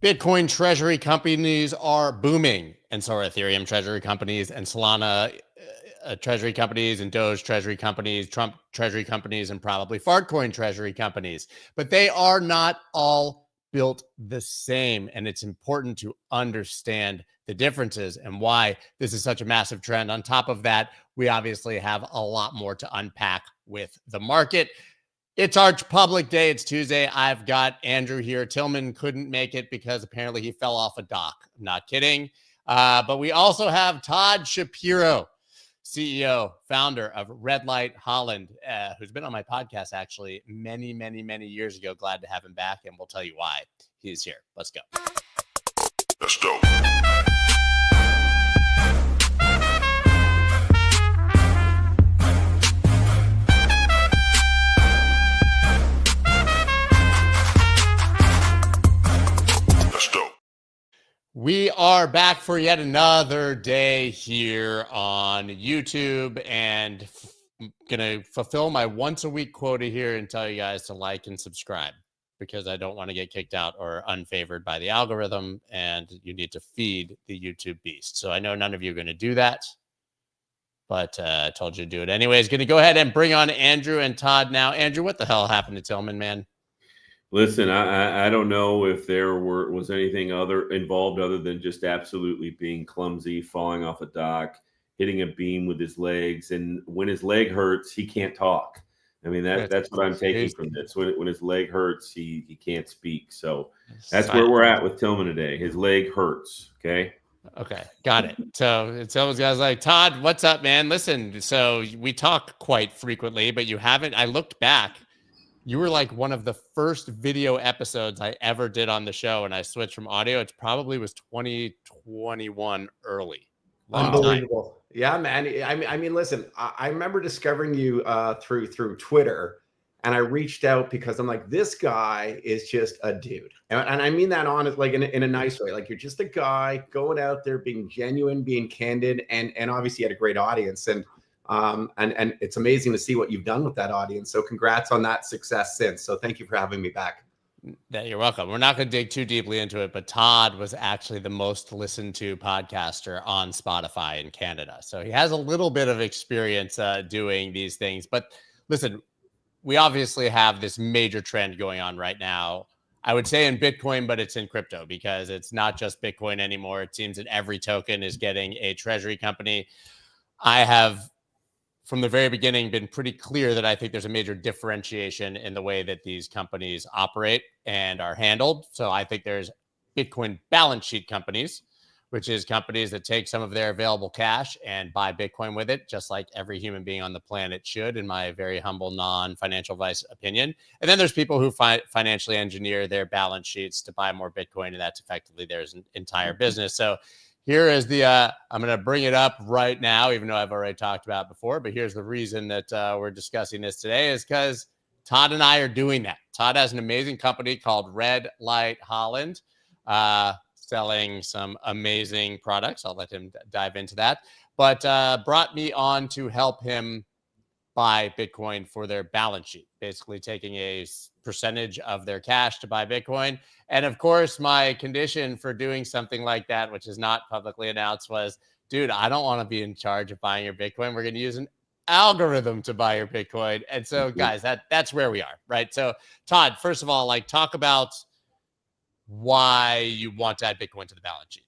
Bitcoin treasury companies are booming, and so are Ethereum treasury companies and Solana treasury companies and Doge treasury companies, Trump treasury companies, and probably Fartcoin treasury companies. But they are not all built the same, and it's important to understand the differences and why this is such a massive trend. On top of that, we obviously have a lot more to unpack with the market. It's our public day. It's Tuesday. I've got Andrew here. Tillman couldn't make it because apparently he fell off a dock. I'm not kidding. But we also have Todd Shapiro, CEO, founder of Light Holland, who's been on my podcast actually many, many, many years ago. Glad to have him back, and we'll tell you why he's here. Let's go. Let's go. We are back for yet another day here on YouTube, and gonna fulfill my once a week quota here and tell you guys to like and subscribe because I don't want to get kicked out or unfavored by the algorithm, and you need to feed the YouTube beast. So I know none of you are going to do that, but I told you to do it anyways. Going to go ahead and bring on Andrew and Todd now. Andrew, what the hell happened to Tillman, man? Listen, I don't know if there was anything involved other than just absolutely being clumsy, falling off a dock, hitting a beam with his legs, and when his leg hurts, he can't talk. I mean that's what I'm taking from this. When his leg hurts, he can't speak. So that's where we're at with Tillman today. His leg hurts. Okay, got it. So Tillman's guys like, Todd, what's up, man? Listen, so we talk quite frequently, but you haven't. I looked back. You were like one of the first video episodes I ever did on the show, and I switched from audio. It probably was 2021 early. Unbelievable. Yeah, man. I mean, listen, I remember discovering you through Twitter, and I reached out because I'm like, this guy is just a dude. And I mean that honest, like in a nice way. Like, you're just a guy going out there, being genuine, being candid, and obviously you had a great audience. And it's amazing to see what you've done with that audience. So congrats on that success since. So thank you for having me back. You're welcome. We're not going to dig too deeply into it, but Todd was actually the most listened to podcaster on Spotify in Canada. So he has a little bit of experience doing these things. But listen, we obviously have this major trend going on right now. I would say in Bitcoin, but it's in crypto because it's not just Bitcoin anymore. It seems that every token is getting a treasury company. I have, from the very beginning, been pretty clear that I think there's a major differentiation in the way that these companies operate and are handled. So I think there's Bitcoin balance sheet companies, which is companies that take some of their available cash and buy Bitcoin with it, just like every human being on the planet should, in my very humble, non-financial advice opinion. And then there's people who financially engineer their balance sheets to buy more Bitcoin, and that's effectively their entire business. So here is the, I'm going to bring it up right now, even though I've already talked about it before, but here's the reason that we're discussing this today is because Todd and I are doing that. Todd has an amazing company called Light Holland, selling some amazing products. I'll let him dive into that, but brought me on to help him buy Bitcoin for their balance sheet, basically taking a percentage of their cash to buy Bitcoin. And of course, my condition for doing something like that, which is not publicly announced, was, dude, I don't want to be in charge of buying your Bitcoin. We're going to use an algorithm to buy your Bitcoin. And so, guys, that's where we are, right? So, Todd, first of all, like, talk about why you want to add Bitcoin to the balance sheet.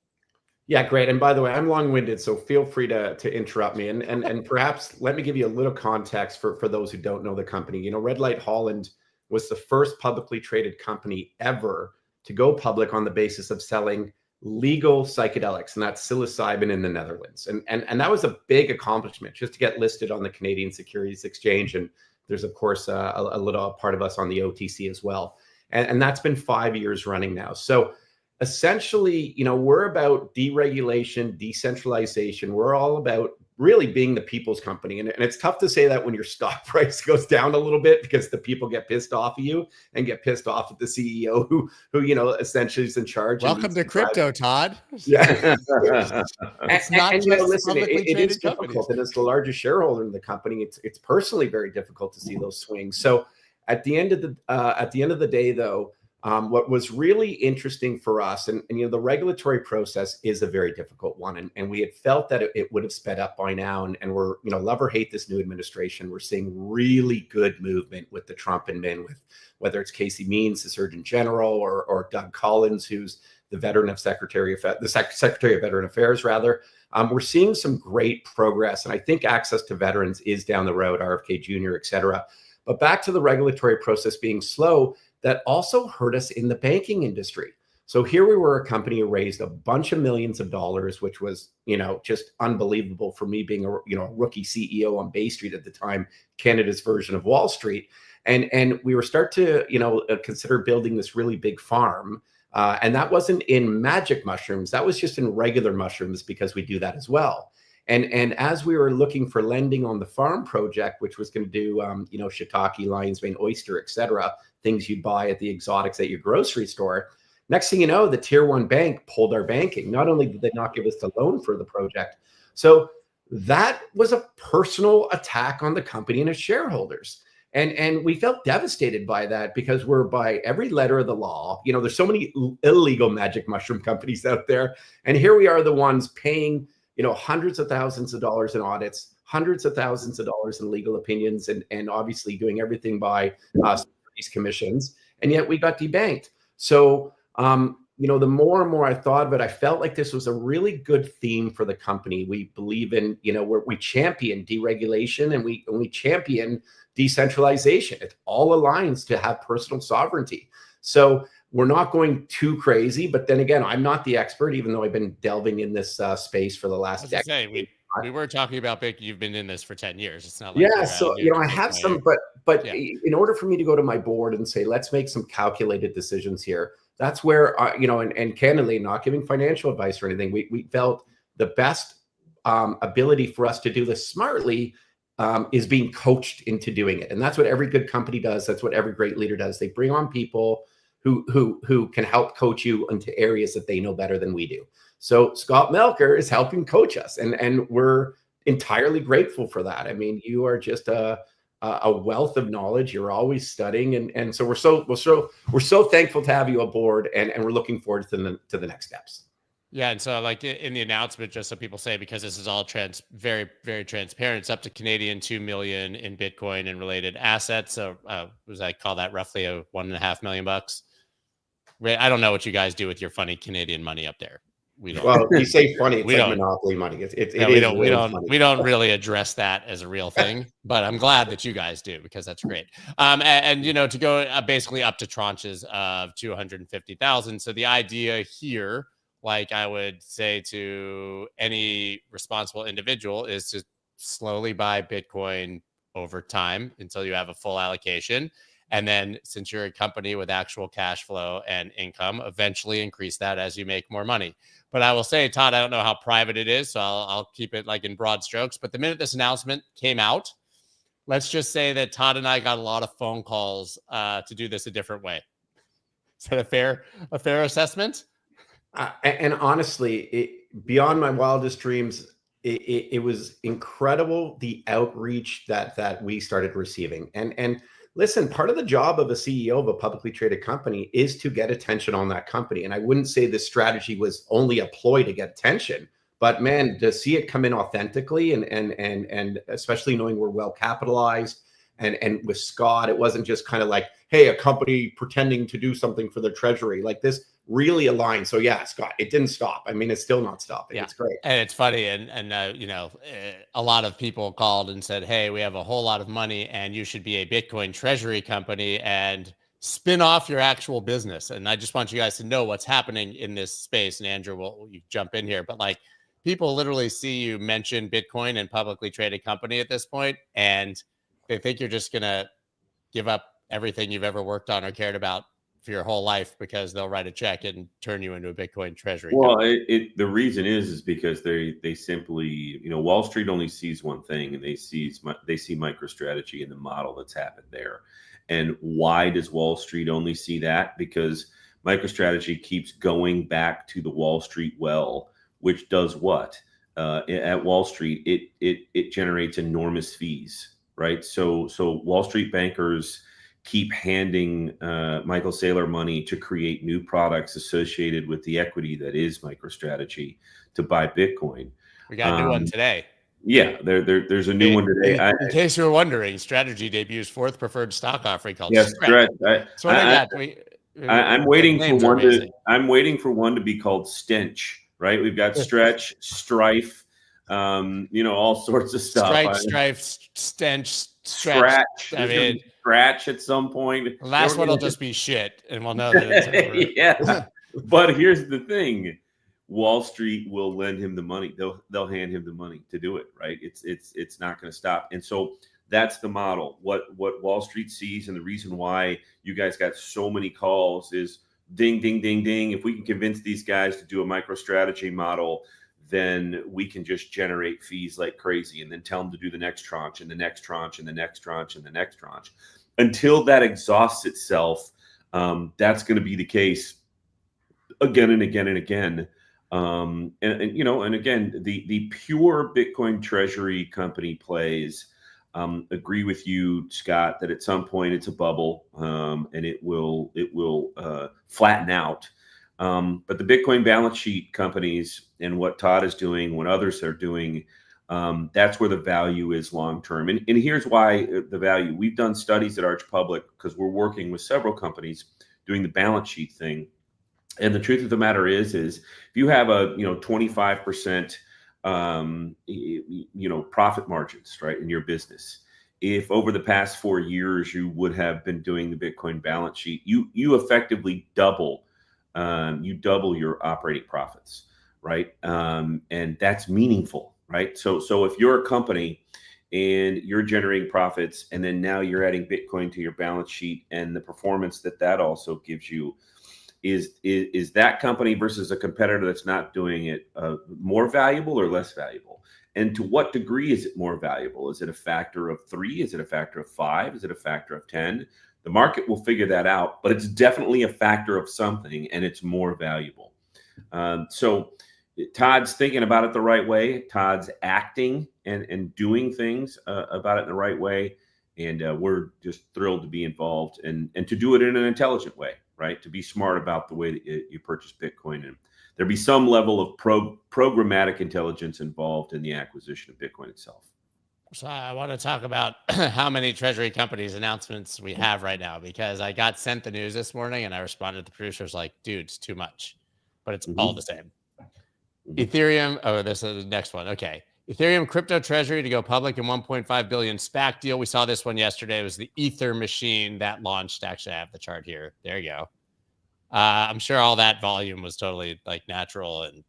Yeah, great. And by the way, I'm long-winded, so feel free to interrupt me. And perhaps let me give you a little context for those who don't know the company. You know, Light Holland was the first publicly traded company ever to go public on the basis of selling legal psychedelics, and that's psilocybin in the Netherlands. And that was a big accomplishment just to get listed on the Canadian Securities Exchange. And there's, of course, a little part of us on the OTC as well. And that's been 5 years running now. So essentially, you know, we're about deregulation, decentralization. We're all about really being the people's company. And it's tough to say that when your stock price goes down a little bit because the people get pissed off of you and get pissed off at the CEO who you know, essentially is in charge. Welcome to crypto, Todd. Yeah. It's not just you know, listen, publicly it traded is difficult. companies. And as the largest shareholder in the company, it's personally very difficult to see those swings. So at the end of the day, though, What was really interesting for us, and the regulatory process is a very difficult one, and we had felt that it would have sped up by now, and we're, love or hate this new administration, we're seeing really good movement with the Trump admin, with whether it's Casey Means, the Surgeon General, or Doug Collins, who's the Secretary of Veteran Affairs, rather. We're seeing some great progress, and I think access to veterans is down the road, RFK Jr., et cetera. But back to the regulatory process being slow, that also hurt us in the banking industry. So here we were, a company who raised a bunch of millions of dollars, which was, just unbelievable for me being a rookie CEO on Bay Street at the time, Canada's version of Wall Street. And we were start to, consider building this really big farm. And that wasn't in magic mushrooms. That was just in regular mushrooms, because we do that as well. And as we were looking for lending on the farm project, which was going to do, shiitake, lion's mane, oyster, et cetera, things you'd buy at the exotics at your grocery store. Next thing you know, the tier one bank pulled our banking. Not only did they not give us the loan for the project, so that was a personal attack on the company and its shareholders. And we felt devastated by that, because we're, by every letter of the law, there's so many illegal magic mushroom companies out there. And here we are, the ones paying, hundreds of thousands of dollars in audits, hundreds of thousands of dollars in legal opinions, and obviously doing everything by these commissions. And yet we got debanked. So, the more and more I thought of it, I felt like this was a really good theme for the company. We believe in, we champion deregulation, and we champion decentralization. It all aligns to have personal sovereignty. So we're not going too crazy, but then again, I'm not the expert, even though I've been delving in this space for the last decade. We were talking about you've been in this for 10 years. It's not like so I have some, but in order for me to go to my board and say, let's make some calculated decisions here, that's where and candidly, not giving financial advice or anything, we felt the best ability for us to do this smartly is being coached into doing it. And that's what every good company does. That's what every great leader does. They bring on people who can help coach you into areas that they know better than we do. So Scott Melker is helping coach us, and we're entirely grateful for that. I mean, you are just a wealth of knowledge. You're always studying, and so we're so thankful to have you aboard, and we're looking forward to the next steps. Yeah, and so like in the announcement, just so people say, because this is all very, very transparent, it's up to 2 million in Bitcoin and related assets. So I call that roughly a $1.5 million bucks. I don't know what you guys do with your funny Canadian money up there. We don't. Well, you say funny, it's like Monopoly money. We don't really address that as a real thing, but I'm glad that you guys do, because that's great. And to go basically up to tranches of 250,000. So the idea here, like I would say to any responsible individual, is to slowly buy Bitcoin over time until you have a full allocation. And then, since you're a company with actual cash flow and income, eventually increase that as you make more money. But I will say, Todd, I don't know how private it is, so I'll keep it like in broad strokes. But the minute this announcement came out, let's just say that Todd and I got a lot of phone calls to do this a different way. Is that a fair assessment? And honestly, beyond my wildest dreams, it was incredible, the outreach that we started receiving. And listen, part of the job of a CEO of a publicly traded company is to get attention on that company. And I wouldn't say this strategy was only a ploy to get attention, but man, to see it come in authentically, and especially knowing we're well capitalized, and with Scott, it wasn't just kind of like, hey, a company pretending to do something for the treasury. Like, this really aligned. So yeah, Scott, it didn't stop. I mean, it's still not stopping. Yeah. It's great. And it's funny. And a lot of people called and said, hey, we have a whole lot of money and you should be a Bitcoin treasury company and spin off your actual business. And I just want you guys to know what's happening in this space. And Andrew, you jump in here, but like, people literally see you mention Bitcoin and publicly traded company at this point, and they think you're just going to give up everything you've ever worked on or cared about for your whole life because they'll write a check and turn you into a Bitcoin treasury. Well, the reason is because they simply, Wall Street only sees one thing, and they see MicroStrategy and the model that's happened there. And why does Wall Street only see that? Because MicroStrategy keeps going back to the Wall Street well, which does what? At Wall Street, it generates enormous fees, right? So Wall Street bankers keep handing Michael Saylor money to create new products associated with the equity that is MicroStrategy to buy Bitcoin. We got a new one today. Yeah, there's a new one today. In case you were wondering, Strategy debuts fourth preferred stock offering called Stretch. That's what I got. I'm waiting for one to. I'm waiting for one to be called Stench. Right? We've got Stretch, Strife, all sorts of stuff. Strife, Stench, Scratch. I mean, Scratch at some point. The last one will just be shit, and we'll know that it's over. Yeah. But here's the thing: Wall Street will lend him the money. They'll hand him the money to do it. Right? It's not going to stop. And so that's the model. What Wall Street sees, and the reason why you guys got so many calls is ding, ding, ding, ding. If we can convince these guys to do a MicroStrategy model, then we can just generate fees like crazy, and then tell them to do the next tranche and the next tranche and the next tranche and the next tranche until that exhausts itself. That's going to be the case again and again and again. And again, the pure Bitcoin Treasury company plays. Agree with you, Scott, that at some point it's a bubble, and it will flatten out. But the Bitcoin balance sheet companies and what Todd is doing, what others are doing, that's where the value is long term. And here's why the value. We've done studies at Arch Public because we're working with several companies doing the balance sheet thing. And the truth of the matter is if you have a 25% profit margins, right, in your business, if over the past 4 years you would have been doing the Bitcoin balance sheet, you effectively double your operating profits, right? And that's meaningful, right? So if you're a company and you're generating profits, and then now you're adding Bitcoin to your balance sheet, and the performance that also gives you, is that company versus a competitor that's not doing it more valuable or less valuable? And to what degree is it more valuable? Is it a factor of 3? Is it a factor of 5? Is it a factor of 10? The market will figure that out, but it's definitely a factor of something, and it's more valuable. So Todd's thinking about it the right way. Todd's acting and doing things about it in the right way. And we're just thrilled to be involved and to do it in an intelligent way, right? To be smart about the way that you purchase Bitcoin. And there'll be some level of programmatic intelligence involved in the acquisition of Bitcoin itself. So I want to talk about how many Treasury companies announcements we have right now, because I got sent the news this morning and I responded to the producers like, dude, it's too much, but it's all the same. Ethereum. Oh, this is the next one. Okay. Ethereum crypto treasury to go public in 1.5 billion SPAC deal. We saw this one yesterday. It was the Ether machine that launched. Actually, I have the chart here. There you go. I'm sure all that volume was totally like natural, and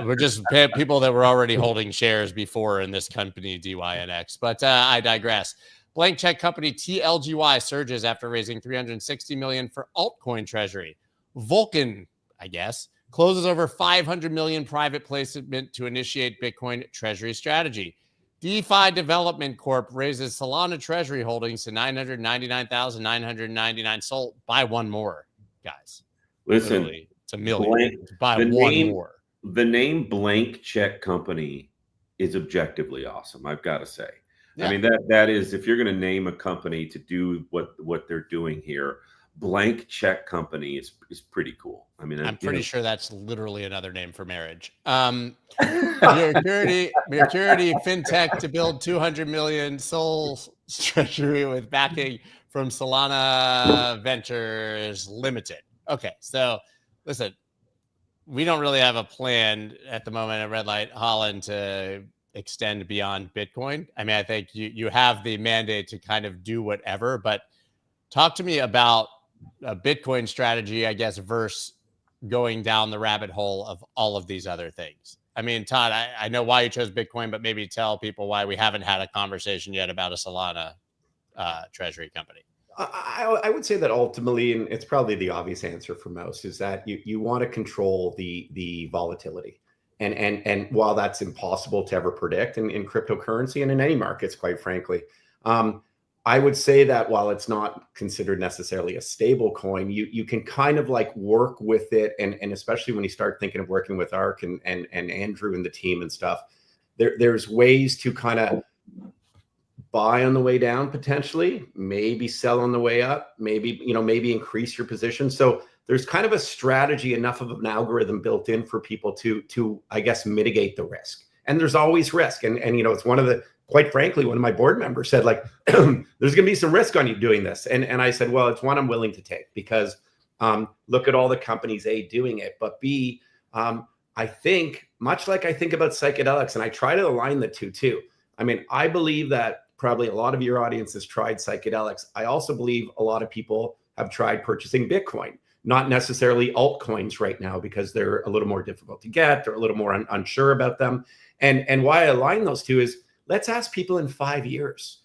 we're just people that were already holding shares before in this company DYNX. But I digress. Blank check company TLGY surges after raising 360 million for altcoin treasury. Vulcan, I guess, closes over 500 million private placement to initiate Bitcoin treasury strategy. DeFi Development Corp raises Solana treasury holdings to 999,999 sold. Buy one more, guys. Listen, literally, it's a million. Buy one more. The name Blank Check Company is objectively awesome, I've got to say. Yeah. I mean, that is, if you're going to name a company to do what they're doing here, Blank Check Company is pretty cool. I mean, I'm pretty sure that's literally another name for marriage. Mercurity FinTech to build 200 million Sol treasury with backing from Solana Ventures Limited. Okay, so listen, we don't really have a plan at the moment at Light Holland to extend beyond Bitcoin. I mean, I think you have the mandate to kind of do whatever, but talk to me about a Bitcoin strategy, I guess, versus going down the rabbit hole of all of these other things. I mean, Todd, I know why you chose Bitcoin, but maybe tell people why we haven't had a conversation yet about a Solana treasury company. I would say that ultimately, and it's probably the obvious answer for most, is that you want to control the volatility. And while that's impossible to ever predict in cryptocurrency and in any markets, quite frankly, I would say that while it's not considered necessarily a stable coin, you can kind of like work with it. And especially when you start thinking of working with ARK and Andrew and the team and stuff, there's ways to kind of buy on the way down potentially, maybe sell on the way up, maybe, maybe increase your position. So there's kind of a strategy, enough of an algorithm built in for people to I guess, mitigate the risk. And there's always risk. And it's one of the, quite frankly, one of my board members said, like, there's going to be some risk on you doing this. And I said, well, it's one I'm willing to take, because look at all the companies, A, doing it, but B, I think, much like I think about psychedelics, and I try to align the two too. I mean, I believe that probably a lot of your audience has tried psychedelics. I also believe a lot of people have tried purchasing Bitcoin, not necessarily altcoins right now, because they're a little more difficult to get. They're a little more unsure about them. And why I align those two is, let's ask people in 5 years,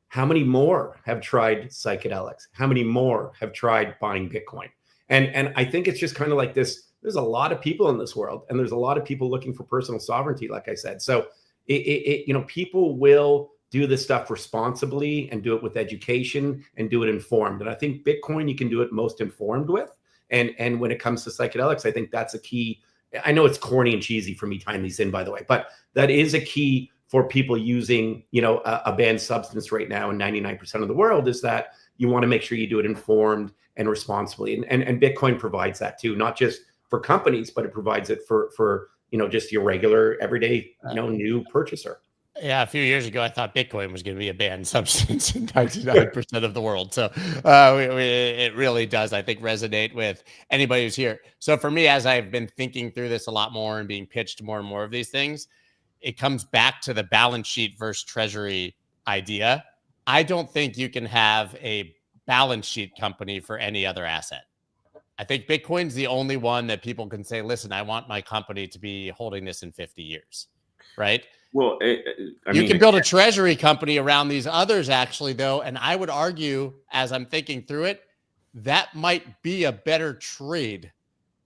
how many more have tried psychedelics? How many more have tried buying Bitcoin? And I think it's just kind of like this. There's a lot of people in this world, and there's a lot of people looking for personal sovereignty, like I said. So people will do this stuff responsibly and do it with education and do it informed. And I think Bitcoin, you can do it most informed with. And when it comes to psychedelics, I think that's a key. I know it's corny and cheesy for me tying these in, by the way, but that is a key for people using, a banned substance right now in 99% of the world, is that you want to make sure you do it informed and responsibly. And Bitcoin provides that too, not just for companies, but it provides it for just your regular everyday, new purchaser. Yeah, a few years ago, I thought Bitcoin was going to be a banned substance in 99% of the world. So it really does, I think, resonate with anybody who's here. So for me, as I've been thinking through this a lot more and being pitched more and more of these things, it comes back to the balance sheet versus treasury idea. I don't think you can have a balance sheet company for any other asset. I think Bitcoin's the only one that people can say, listen, I want my company to be holding this in 50 years, right? Well, you can build a treasury company around these others, actually, though. And I would argue, as I'm thinking through it, that might be a better trade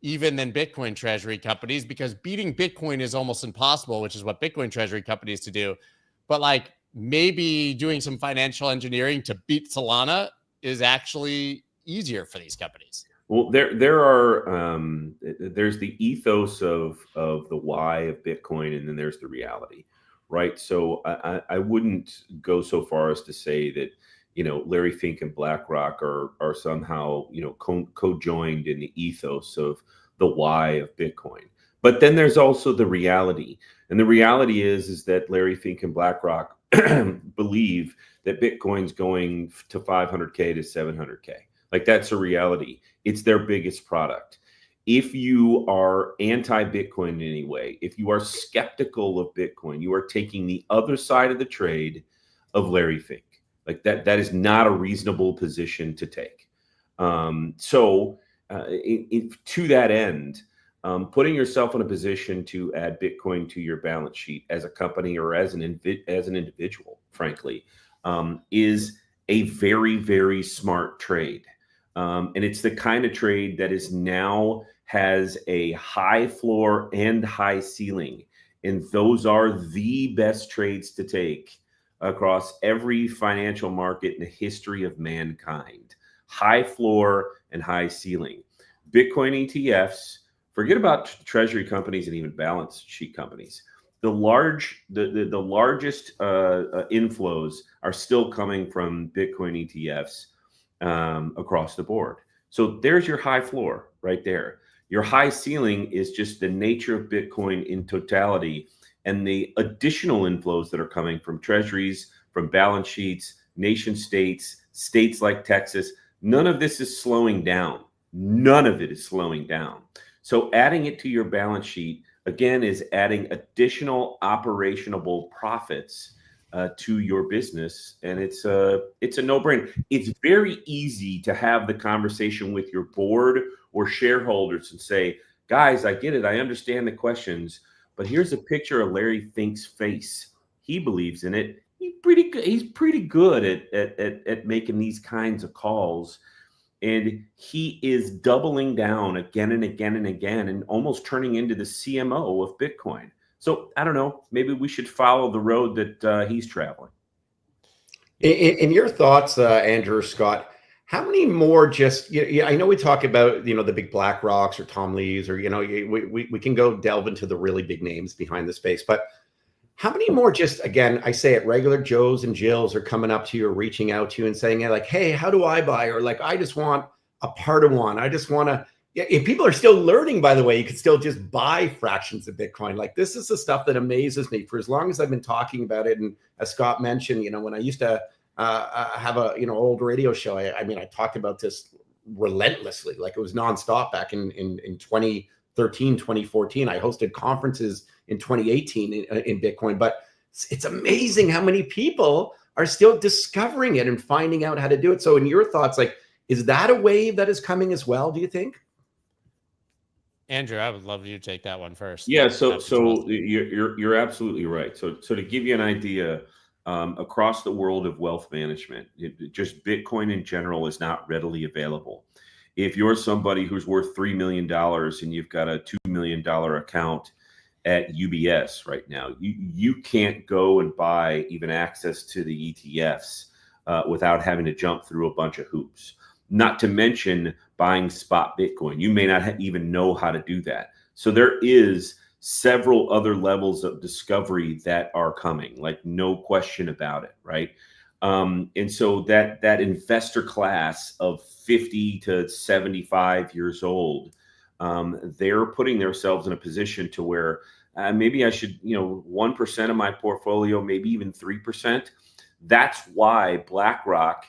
even than Bitcoin treasury companies, because beating Bitcoin is almost impossible, which is what Bitcoin treasury companies to do. But like maybe doing some financial engineering to beat Solana is actually easier for these companies. Well, there's the ethos of the why of Bitcoin, and then there's the reality, right? So I wouldn't go so far as to say that, Larry Fink and BlackRock are somehow, co-joined in the ethos of the why of Bitcoin. But then there's also the reality. And the reality is that Larry Fink and BlackRock believe that Bitcoin's going to 500K to 700K. Like, that's a reality. It's their biggest product. If you are anti-Bitcoin in any way, if you are skeptical of Bitcoin, you are taking the other side of the trade of Larry Fink. Like that is not a reasonable position to take. To that end, putting yourself in a position to add Bitcoin to your balance sheet as a company or as an individual, frankly, is a very, very smart trade. And it's the kind of trade that is now has a high floor and high ceiling. And those are the best trades to take across every financial market in the history of mankind. High floor and high ceiling. Bitcoin ETFs, forget about treasury companies and even balance sheet companies. The largest inflows are still coming from Bitcoin ETFs across the board. So there's your high floor right there. Your high ceiling is just the nature of Bitcoin in totality and the additional inflows that are coming from treasuries, from balance sheets, nation states, states like Texas. None of this is slowing down. None of it is slowing down. So adding it to your balance sheet, again, is adding additional operational profits to your business. And it's a no-brainer. It's very easy to have the conversation with your board or shareholders and say, guys, I get it. I understand the questions, but here's a picture of Larry Fink's face. He believes in it. He's pretty good at making these kinds of calls. And he is doubling down again and again and again and almost turning into the CMO of Bitcoin. So I don't know, maybe we should follow the road that he's traveling. In your thoughts, Andrew or Scott, how many more I know we talk about, the big Black Rocks or Tom Lees or, we can go delve into the really big names behind the space, but How many more, just again, I say it, regular Joes and Jills are coming up to you or reaching out to you and saying, like, hey, how do I buy? Or like, I just want a part of one. I just want to, if people are still learning, by the way, you could still just buy fractions of Bitcoin. Like, this is the stuff that amazes me. For as long as I've been talking about it, and as Scott mentioned, when I used to have a old radio show, I mean, I talked about this relentlessly, like it was nonstop back in 2013, 2014. I hosted conferences in 2018 in Bitcoin, but it's amazing how many people are still discovering it and finding out how to do it. So in your thoughts, like, is that a wave that is coming as well, do you think? Andrew, I would love you to take that one first. Yeah, so you're absolutely right. So to give you an idea, across the world of wealth management, just Bitcoin in general is not readily available. If you're somebody who's worth $3 million and you've got a $2 million account at UBS right now, you can't go and buy even access to the ETFs without having to jump through a bunch of hoops. Not to mention buying spot Bitcoin. You may not even know how to do that. So there is several other levels of discovery that are coming, like no question about it, right? And so that investor class of 50 to 75 years old, they're putting themselves in a position to where maybe I should, 1% of my portfolio, maybe even 3%. That's why BlackRock,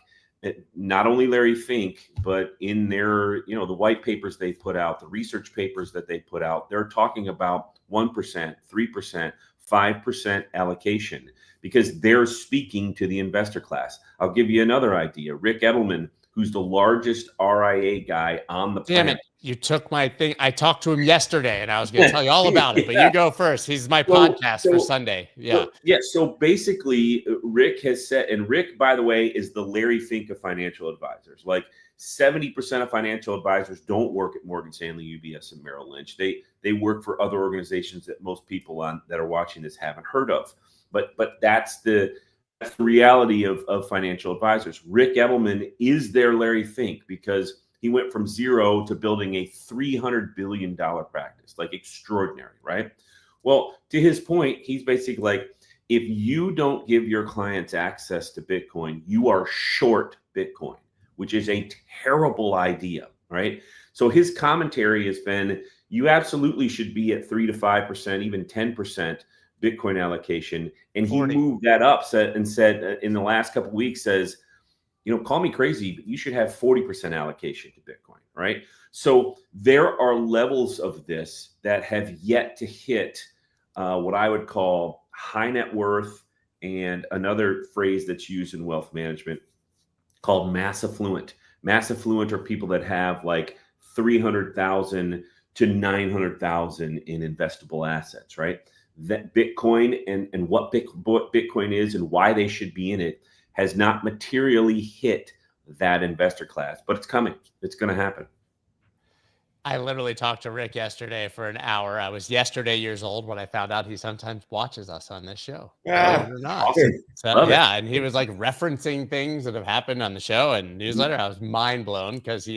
not only Larry Fink, but in their, the white papers they put out, the research papers that they put out, they're talking about 1%, 3%, 5% allocation, because they're speaking to the investor class. I'll give you another idea. Rick Edelman, who's the largest RIA guy on the planet. Damn it. You took my thing. I talked to him yesterday and I was going to tell you all about it, but you go first. He's my podcast for Sunday. Yeah. So basically Rick has said, and Rick, by the way, is the Larry Fink of financial advisors. Like 70% of financial advisors don't work at Morgan Stanley, UBS, and Merrill Lynch. They work for other organizations that most people that are watching this haven't heard of. But that's the reality of financial advisors. Rick Edelman is their Larry Fink because he went from zero to building a $300 billion practice, like extraordinary, right? Well, to his point, he's basically like, if you don't give your clients access to Bitcoin, you are short Bitcoin, which is a terrible idea, right? So his commentary has been, you absolutely should be at 3 to 5%, even 10% Bitcoin allocation. And he 40. moved that up and said in the last couple of weeks, says, call me crazy, but you should have 40% allocation to Bitcoin, right? So there are levels of this that have yet to hit what I would call high net worth, and another phrase that's used in wealth management called mass affluent. Mass affluent are people that have like 300,000 to 900,000 in investable assets, right? That Bitcoin and what Bitcoin is and why they should be in it has not materially hit that investor class, but it's coming. It's going to happen. I literally talked to Rick yesterday for an hour. I was yesterday years old when I found out he sometimes watches us on this show. Yeah, or not. Awesome. So, yeah, and he was like referencing things that have happened on the show and newsletter. I was mind blown because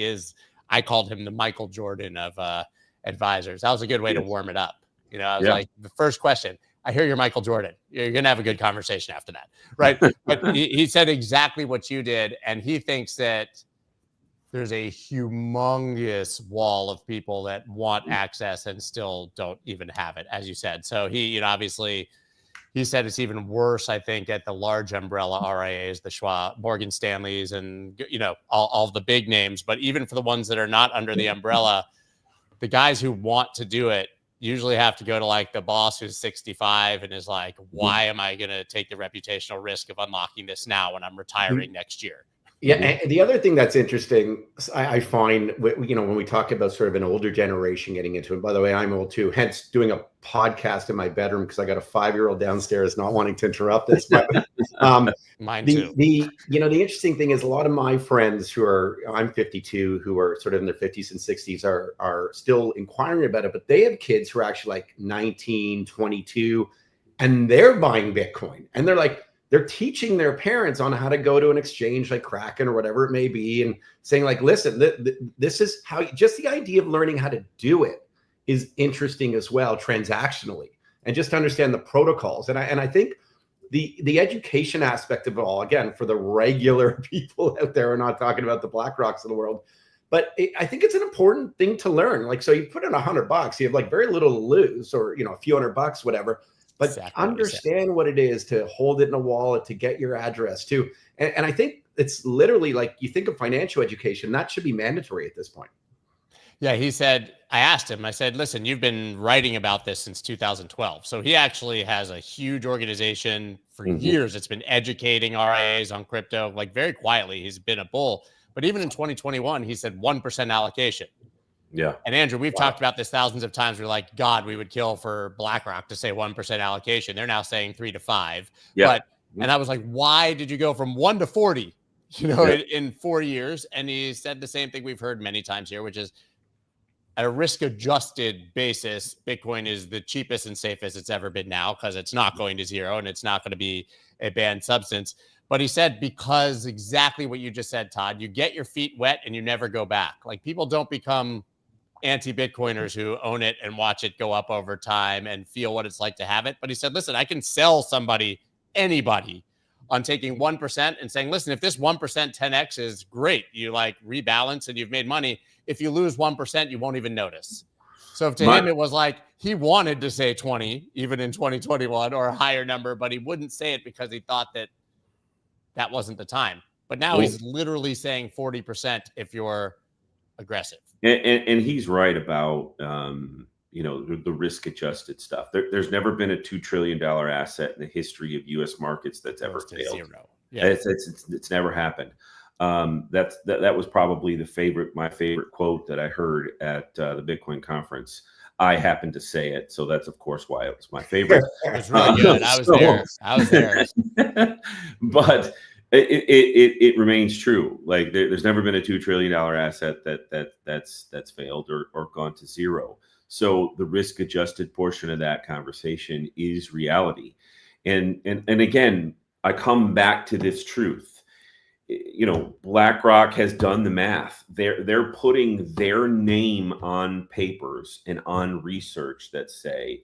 I called him the Michael Jordan of advisors. That was a good way to warm it up. I was like, the first question, I hear you're Michael Jordan. You're going to have a good conversation after that, right? But he said exactly what you did. And he thinks that there's a humongous wall of people that want access and still don't even have it, as you said. So he, obviously, he said it's even worse, I think, at the large umbrella RIAs, the Schwab, Morgan Stanleys, and, all the big names. But even for the ones that are not under the umbrella, the guys who want to do it usually have to go to like the boss who's 65 and is like, why am I going to take the reputational risk of unlocking this now when I'm retiring next year? Yeah. And the other thing that's interesting, I find, when we talk about sort of an older generation getting into it, by the way, I'm old too, hence doing a podcast in my bedroom because I got a 5-year-old downstairs not wanting to interrupt this. But Mine too. The interesting thing is a lot of my friends I'm 52, who are sort of in their 50s and 60s are still inquiring about it, but they have kids who are actually like 19, 22, and they're buying Bitcoin. And they're teaching their parents on how to go to an exchange like Kraken or whatever it may be, and saying like, listen, this is how, just the idea of learning how to do it is interesting as well, transactionally. and just understand the protocols. And I think the education aspect of it all, again, for the regular people out there, we're not talking about the BlackRocks of the world, but I think it's an important thing to learn. Like, so you put in $100, you have like very little to lose, or, you know, a few $100, whatever, but Exactly understand what it is to hold it in a wallet, to get your address too. And I think it's literally like, you think of financial education, that should be mandatory at this point. Yeah, he said, I asked him, I said, listen, you've been writing about this since 2012. So he actually has a huge organization for years. It's been educating RIAs on crypto, like very quietly. He's been a bull. But even in 2021, he said 1% allocation. Yeah. And Andrew, we've talked about this thousands of times. We're like, God, we would kill for BlackRock to say 1% allocation. They're now saying 3 to 5. Yeah. And I was like, why did you go from 1 to 40, you know, in 4 years? And he said the same thing we've heard many times here, which is, at a risk-adjusted basis, Bitcoin is the cheapest and safest it's ever been now, because it's not going to zero and it's not going to be a banned substance. But he said, because exactly what you just said, Todd, you get your feet wet and you never go back. Like, people don't become anti-Bitcoiners who own it and watch it go up over time and feel what it's like to have it. But he said, listen, I can sell somebody, anybody, on taking 1% and saying, listen, if this 1% 10x is great, you like rebalance and you've made money. If you lose 1%, you won't even notice. So if to him, it was like he wanted to say 20, even in 2021, or a higher number, but he wouldn't say it because he thought that that wasn't the time. But now he's literally saying 40% if you're aggressive. And he's right about, you know, the risk adjusted stuff. There's never been a $2 trillion asset in the history of U.S. markets that's ever failed. Zero. Yeah. It's never happened. That was probably my favorite quote that I heard at the Bitcoin conference. I happened to say it, so that's of course why it was my favorite. It was really good. I was there. But it remains true. Like, there's never been a $2 trillion asset that's failed or gone to zero. So the risk adjusted portion of that conversation is reality. And again, I come back to this truth. You know, BlackRock has done the math. They're putting their name on papers and on research that say,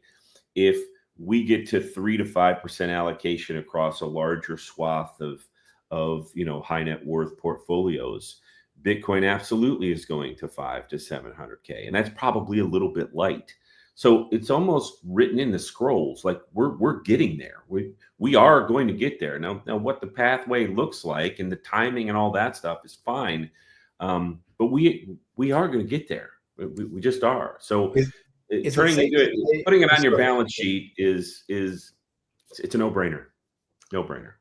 if we get to 3 to 5% allocation across a larger swath of you know, high net worth portfolios, Bitcoin absolutely is going to 5 to 700K, and that's probably a little bit light. So it's almost written in the scrolls, like we're getting there. We are going to get there. Now what the pathway looks like and the timing and all that stuff is fine, but we are going to get there. We just are. So putting it on your balance sheet is it's a no-brainer. No-brainer.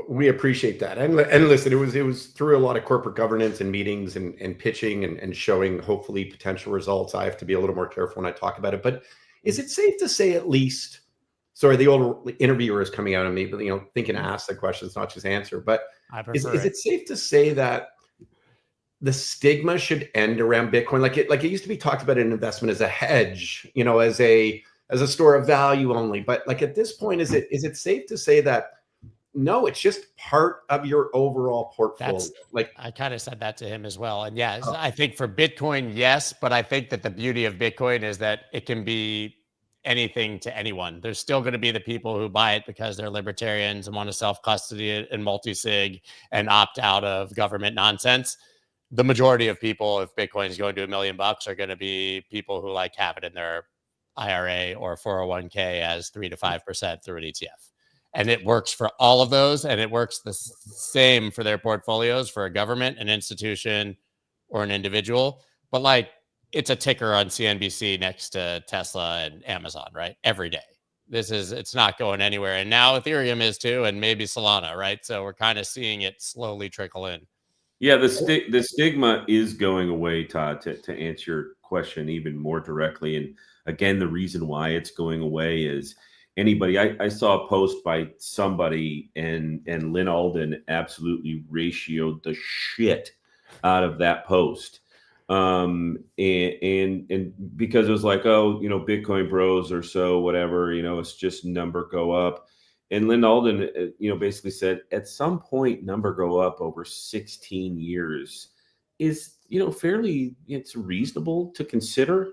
We appreciate that. And listen, it was through a lot of corporate governance and meetings and pitching and showing hopefully potential results. I have to be a little more careful when I talk about it. But is it safe to say, at least, sorry, the old interviewer is coming out of me, but, you know, thinking to ask the questions, not just answer. But is it safe to say that the stigma should end around Bitcoin? Like it used to be talked about in investment as a hedge, you know, as a store of value only. But like, at this point, is it safe to say that, no, it's just part of your overall portfolio? Like, I kind of said that to him as well. And yeah, I think for Bitcoin, yes, but I think that the beauty of Bitcoin is that it can be anything to anyone. There's still going to be the people who buy it because they're libertarians and want to self-custody it and multi-sig and opt out of government nonsense. The majority of people, if Bitcoin is going to $1 million, are going to be people who like have it in their IRA or 401k as 3 to 5% through an ETF. And it works for all of those. And it works the same for their portfolios, for a government, an institution, or an individual. But like, it's a ticker on CNBC next to Tesla and Amazon, right? Every day. It's not going anywhere. And now Ethereum is too, and maybe Solana, right? So we're kind of seeing it slowly trickle in. Yeah, the stigma is going away, Todd, to answer your question even more directly. And again, the reason why it's going away is anybody. I saw a post by somebody, and Lynn Alden absolutely ratioed the shit out of that post. And because it was like, oh, you know, Bitcoin bros or so, whatever, you know, it's just number go up. And Lynn Alden, you know, basically said at some point, number go up over 16 years is, you know, fairly, it's reasonable to consider.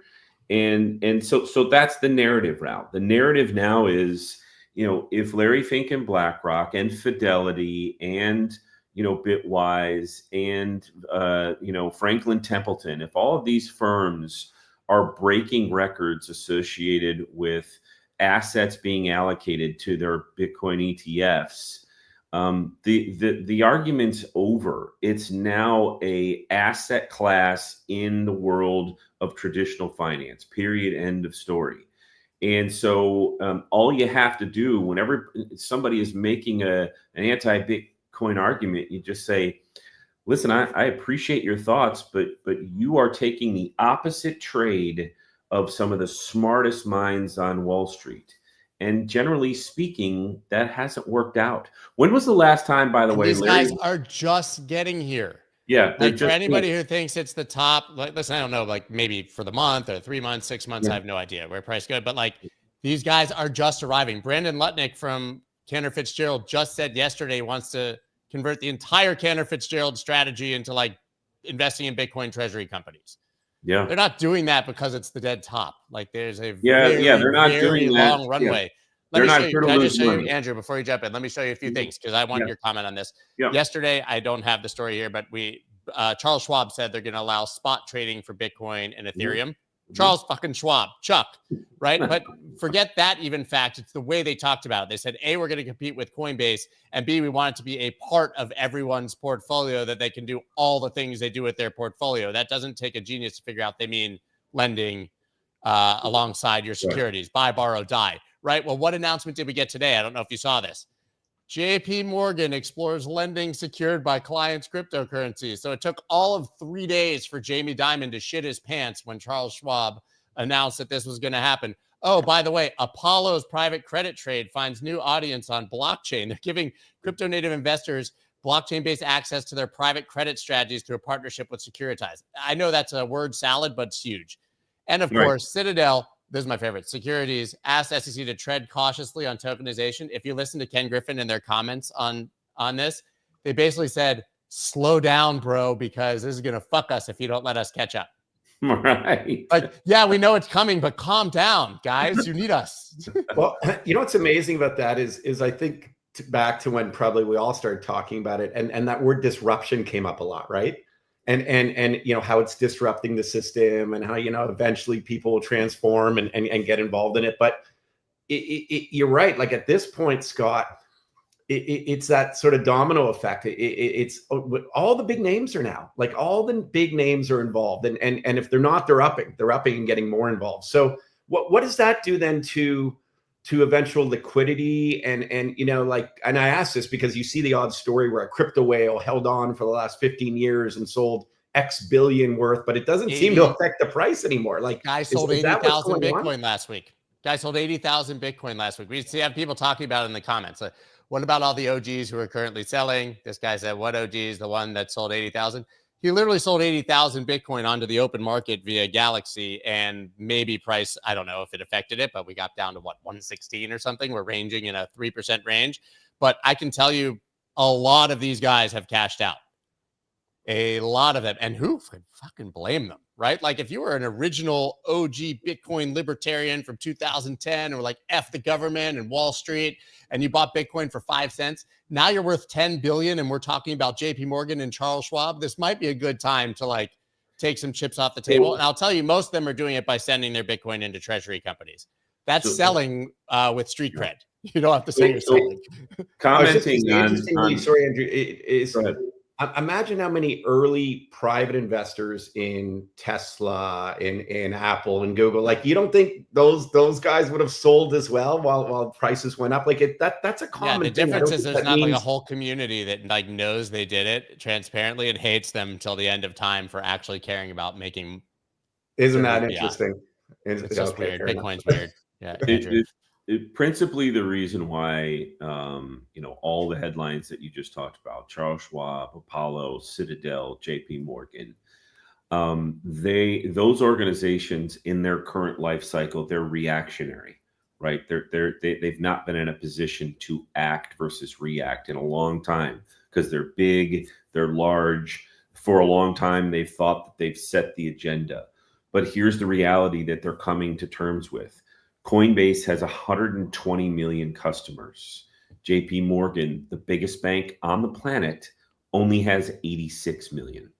So that's the narrative route. The narrative now is, if Larry Fink and BlackRock and Fidelity and Bitwise and Franklin Templeton, if all of these firms are breaking records associated with assets being allocated to their Bitcoin ETFs, the argument's over. It's now a asset class in the world of traditional finance, period, end of story. And so all you have to do whenever somebody is making an anti-Bitcoin argument, you just say, listen, I appreciate your thoughts, but you are taking the opposite trade of some of the smartest minds on Wall Street. And generally speaking, that hasn't worked out. When was the last time, by the way, these guys are just getting here? Yeah. Like for anybody who thinks it's the top, like, listen, I don't know, like maybe for the month or 3 months, 6 months, I have no idea where price goes, but like these guys are just arriving. Brandon Lutnick from Cantor Fitzgerald just said yesterday he wants to convert the entire Cantor Fitzgerald strategy into like investing in Bitcoin treasury companies. Yeah. They're not doing that because it's the dead top. Like there's a they're not very doing long that. runway. Let me show you. Can I just show you, Andrew, before you jump in? Let me show you a few things because I want your comment on this. Yesterday, I don't have the story here, but Charles Schwab said they're going to allow spot trading for Bitcoin and Ethereum. Charles fucking Schwab, Chuck, right? But forget that even fact. It's the way they talked about it. They said, A, we're going to compete with Coinbase, and B, we want it to be a part of everyone's portfolio that they can do all the things they do with their portfolio. That doesn't take a genius to figure out they mean lending alongside your securities, buy, borrow, die, right? Well, what announcement did we get today? I don't know if you saw this. JP Morgan explores lending secured by clients' cryptocurrencies. So it took all of 3 days for Jamie Dimon to shit his pants when Charles Schwab announced that this was going to happen. Oh, by the way, Apollo's private credit trade finds new audience on blockchain. They're giving crypto native investors blockchain-based access to their private credit strategies through a partnership with Securitize. I know that's a word salad, but it's huge. And of course, Citadel, this is my favorite, Securities asked SEC to tread cautiously on tokenization. If you listen to Ken Griffin and their comments on this, they basically said, slow down, bro, because this is going to fuck us if you don't let us catch up. Right. Like, yeah, we know it's coming, but calm down, guys. You need us. Well, what's amazing about that is I think back to when probably we all started talking about it, and that word disruption came up a lot, right? And how it's disrupting the system and how eventually people will transform and get involved in it. But you're right. Like at this point, Scott, it's that sort of domino effect. It's all the big names are now, like all the big names are involved, and if they're not, they're upping and getting more involved. So what does that do then to eventual liquidity and I ask this because you see the odd story where a crypto whale held on for the last 15 years and sold X billion worth, but it doesn't seem to affect the price anymore. Like guy sold 80,000 Bitcoin last week. Guy sold 80,000 Bitcoin last week. We have people talking about it in the comments. Like, what about all the OGs who are currently selling? This guy said, what OG is the one that sold 80,000? He literally sold 80,000 Bitcoin onto the open market via Galaxy, and maybe price, I don't know if it affected it, but we got down to 116 or something. We're ranging in a 3% range. But I can tell you a lot of these guys have cashed out. A lot of them. And who could fucking blame them, right? Like if you were an original OG Bitcoin libertarian from 2010 or like F the government and Wall Street, and you bought Bitcoin for 5 cents, now you're worth 10 billion and we're talking about JP Morgan and Charles Schwab. This might be a good time to like take some chips off the table. And I'll tell you, most of them are doing it by sending their Bitcoin into Treasury companies. That's selling with street cred. You don't have to say you're selling. Commenting on sorry, Andrew, imagine how many early private investors in Tesla, in Apple, and Google. Like, you don't think those guys would have sold as well while prices went up? Like that's a common. Yeah, the difference is there's not like a whole community that like knows they did it transparently and hates them until the end of time for actually caring about making. Isn't that interesting? It's just weird. Bitcoin's weird. Yeah. Principally the reason why all the headlines that you just talked about, Charles Schwab, Apollo, Citadel, JP Morgan, those organizations in their current life cycle, they're reactionary, right? They've not been in a position to act versus react in a long time because they're big, they're large. For a long time they've thought that they've set the agenda. But here's the reality that they're coming to terms with. Coinbase has 120 million customers. JP Morgan, the biggest bank on the planet, only has 86 million.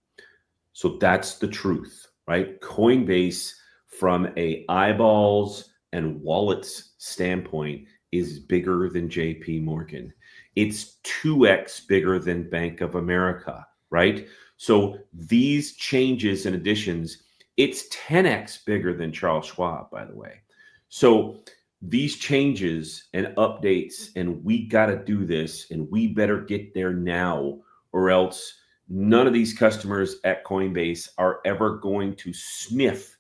So that's the truth, right? Coinbase, from a eyeballs and wallets standpoint, is bigger than JP Morgan. It's 2x bigger than Bank of America, right? So these changes and additions, it's 10x bigger than Charles Schwab, by the way. So these changes and updates, and we got to do this, and we better get there now, or else none of these customers at Coinbase are ever going to sniff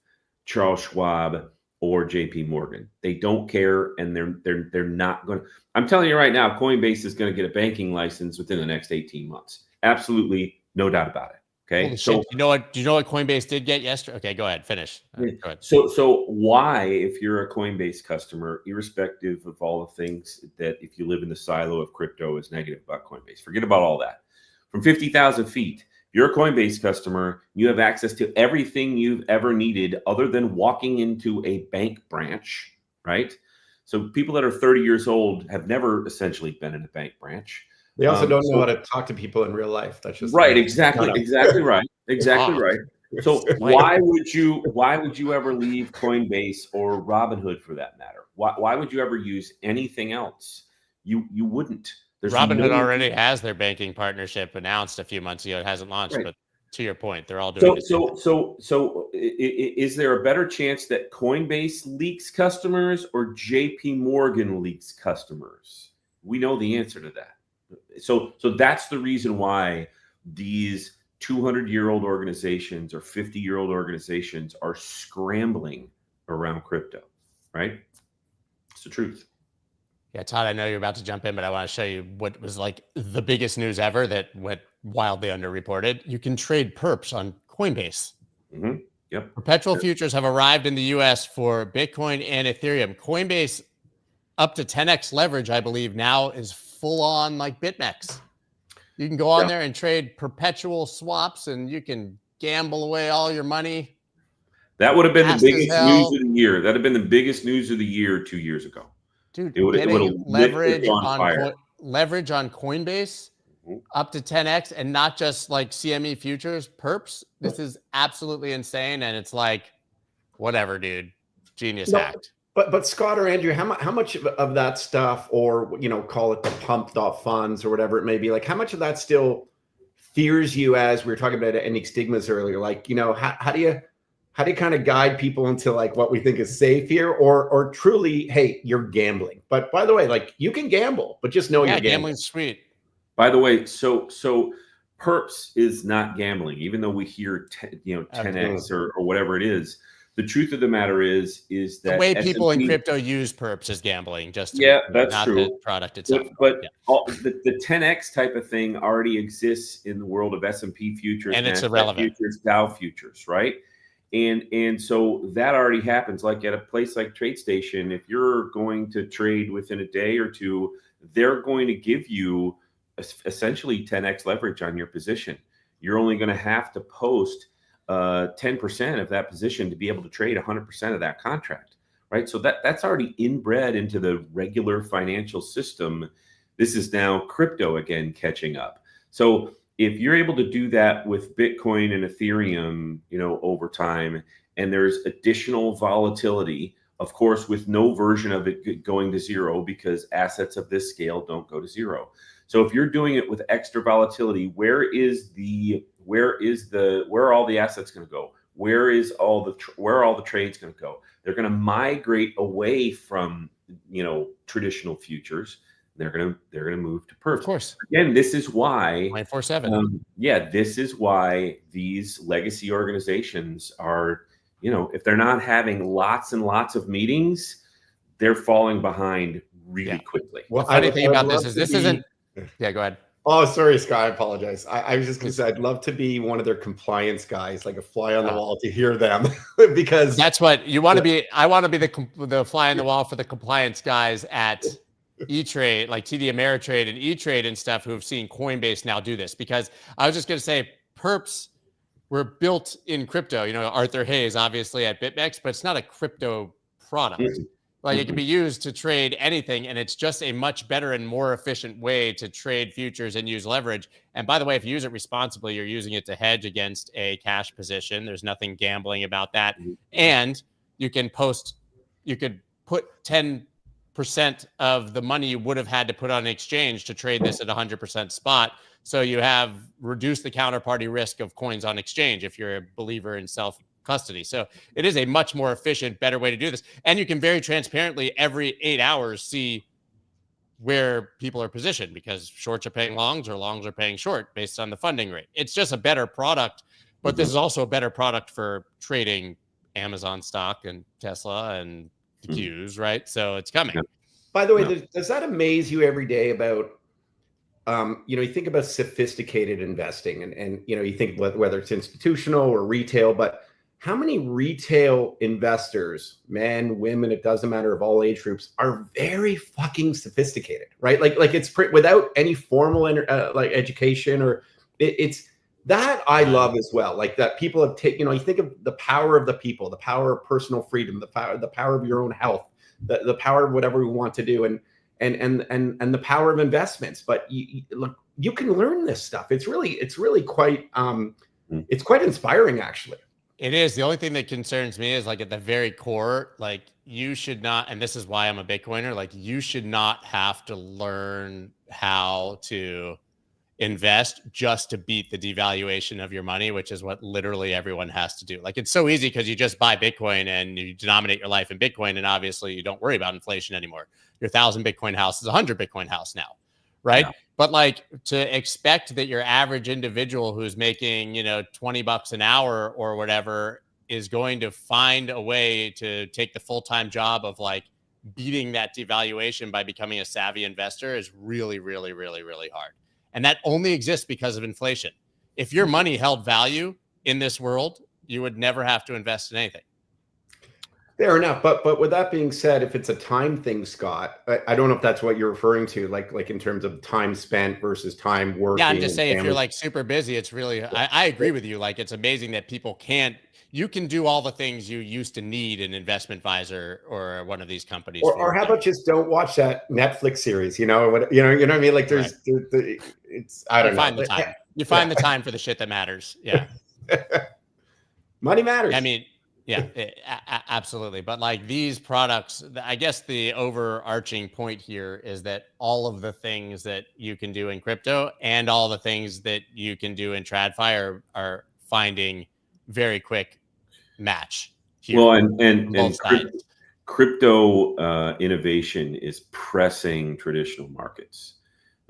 Charles Schwab or JP Morgan. They don't care, and they're not going to. I'm telling you right now, Coinbase is going to get a banking license within the next 18 months. Absolutely, no doubt about it. Okay. Holy shit. Do you know what Coinbase did get yesterday? Okay, go ahead. Finish. Go ahead. So why, if you're a Coinbase customer, irrespective of all the things that if you live in the silo of crypto is negative about Coinbase, forget about all that. From 50,000 feet, you're a Coinbase customer, you have access to everything you've ever needed other than walking into a bank branch, right? So people that are 30 years old have never essentially been in a bank branch. They also don't know how to talk to people in real life. That's just right. Exactly right. Exactly right. So why would you ever leave Coinbase or Robinhood for that matter? Why would you ever use anything else? You wouldn't. Robinhood already has their banking partnership announced a few months ago. It hasn't launched, but to your point, they're all doing it. So is there a better chance that Coinbase leaks customers or JP Morgan leaks customers? We know the answer to that. So that's the reason why these 200-year-old organizations or 50-year-old organizations are scrambling around crypto, right? It's the truth. Yeah, Todd, I know you're about to jump in, but I want to show you what was like the biggest news ever that went wildly underreported. You can trade PERPS on Coinbase. Mm-hmm. Yep. Perpetual futures have arrived in the US for Bitcoin and Ethereum. Coinbase, up to 10x leverage, I believe, now is full on like BitMEX. You can go on there and trade perpetual swaps, and you can gamble away all your money. That would have been the biggest news of the year. That would have been the biggest news of the year 2 years ago. Dude, getting leverage on Coinbase up to 10x, and not just like CME futures, PERPS. This is absolutely insane, and it's like, whatever, dude. Genius act. But Scott or Andrew, how much of that stuff, or call it the pumped up funds or whatever it may be, like how much of that still fears you, as we were talking about any stigmas earlier? Like, how do you kind of guide people into like what we think is safe here, or truly, hey, you're gambling? But by the way, like you can gamble, but just know you're gambling. Gambling's sweet. By the way, so PERPS is not gambling, even though we hear 10x or whatever it is. The truth of the matter is that the way people in crypto use PERPS is gambling. Just that's not true. The product itself. But the 10x type of thing already exists in the world of S&P futures, and it's irrelevant. Futures, Dow futures, right? And so that already happens. Like at a place like TradeStation, if you're going to trade within a day or two, they're going to give you essentially 10x leverage on your position. You're only going to have to post 10% of that position to be able to trade 100% of that contract, right? So that's already inbred into the regular financial system. This is now crypto again catching up. So if you're able to do that with Bitcoin and Ethereum, over time, and there's additional volatility, of course, with no version of it going to zero, because assets of this scale don't go to zero. So if you're doing it with extra volatility, where are all the assets going to go? Where are all the trades going to go? They're going to migrate away from traditional futures. They're going to move to PERPS. Of course. Again, this is why 24/7. This is why these legacy organizations are, if they're not having lots and lots of meetings, they're falling behind really quickly. Well, the funny thing about this is isn't. Yeah, go ahead. Oh, sorry, Scott. I apologize. I was just going to say I'd love to be one of their compliance guys, like a fly on the wall to hear them, because that's what you want to be. I want to be the fly on the wall for the compliance guys at E-Trade, like TD Ameritrade and E-Trade and stuff, who have seen Coinbase now do this. Because I was just going to say, PERPS were built in crypto. Arthur Hayes obviously at BitMEX, but it's not a crypto product. Like it can be used to trade anything, and it's just a much better and more efficient way to trade futures and use leverage. And by the way, if you use it responsibly, you're using it to hedge against a cash position. There's nothing gambling about that. And you could put 10% of the money you would have had to put on an exchange to trade this at 100% spot. So you have reduced the counterparty risk of coins on exchange if you're a believer in self-custody. So it is a much more efficient, better way to do this. And you can very transparently every 8 hours see where people are positioned, because shorts are paying longs or longs are paying short based on the funding rate. It's just a better product, but this is also a better product for trading Amazon stock and Tesla and the Qs, right? So it's coming. By the way, does that amaze you every day about, you think about sophisticated investing and you think whether it's institutional or retail, but how many retail investors, men, women, it doesn't matter, of all age groups, are very fucking sophisticated, right? Like it's without any formal like education, or it's that I love as well. Like that people have taken, you think of the power of the people, the power of personal freedom, the power of your own health, the power of whatever we want to do, and the power of investments. But you can learn this stuff. It's really quite it's quite inspiring, actually. It is. The only thing that concerns me is, like, at the very core, like, you should not, and this is why I'm a Bitcoiner, like, you should not have to learn how to invest just to beat the devaluation of your money, which is what literally everyone has to do. Like, it's so easy because you just buy Bitcoin and you denominate your life in Bitcoin, and obviously you don't worry about inflation anymore. Your 1,000 Bitcoin house is 100 Bitcoin house now, right? Yeah. But like, to expect that your average individual who's making, $20 an hour or whatever is going to find a way to take the full-time job of like beating that devaluation by becoming a savvy investor is really, really, really, really hard. And that only exists because of inflation. If your money held value in this world, you would never have to invest in anything. Fair enough. But with that being said, if it's a time thing, Scott, I don't know if that's what you're referring to, like in terms of time spent versus time working. Yeah, I'm just saying, if you're like super busy, it's really, I agree with you. Like, it's amazing that people you can do all the things you used to need an investment advisor or one of these companies. Or how about just don't watch that Netflix series? You know what I mean? Like, there's, right. I don't know. Find the time. You find the time for the shit that matters. Yeah. Money matters. I mean, yeah, absolutely. But like, these products, I guess the overarching point here is that all of the things that you can do in crypto and all the things that you can do in TradFi are finding very quick match here. Well, and crypto innovation is pressing traditional markets.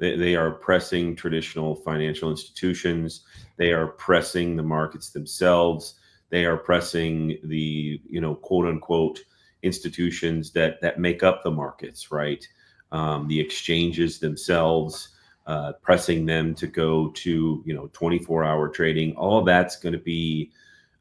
They are pressing traditional financial institutions. They are pressing the markets themselves. They are pressing the, quote unquote, institutions that make up the markets, right? The exchanges themselves, pressing them to go to, 24-hour trading. All of that's going to be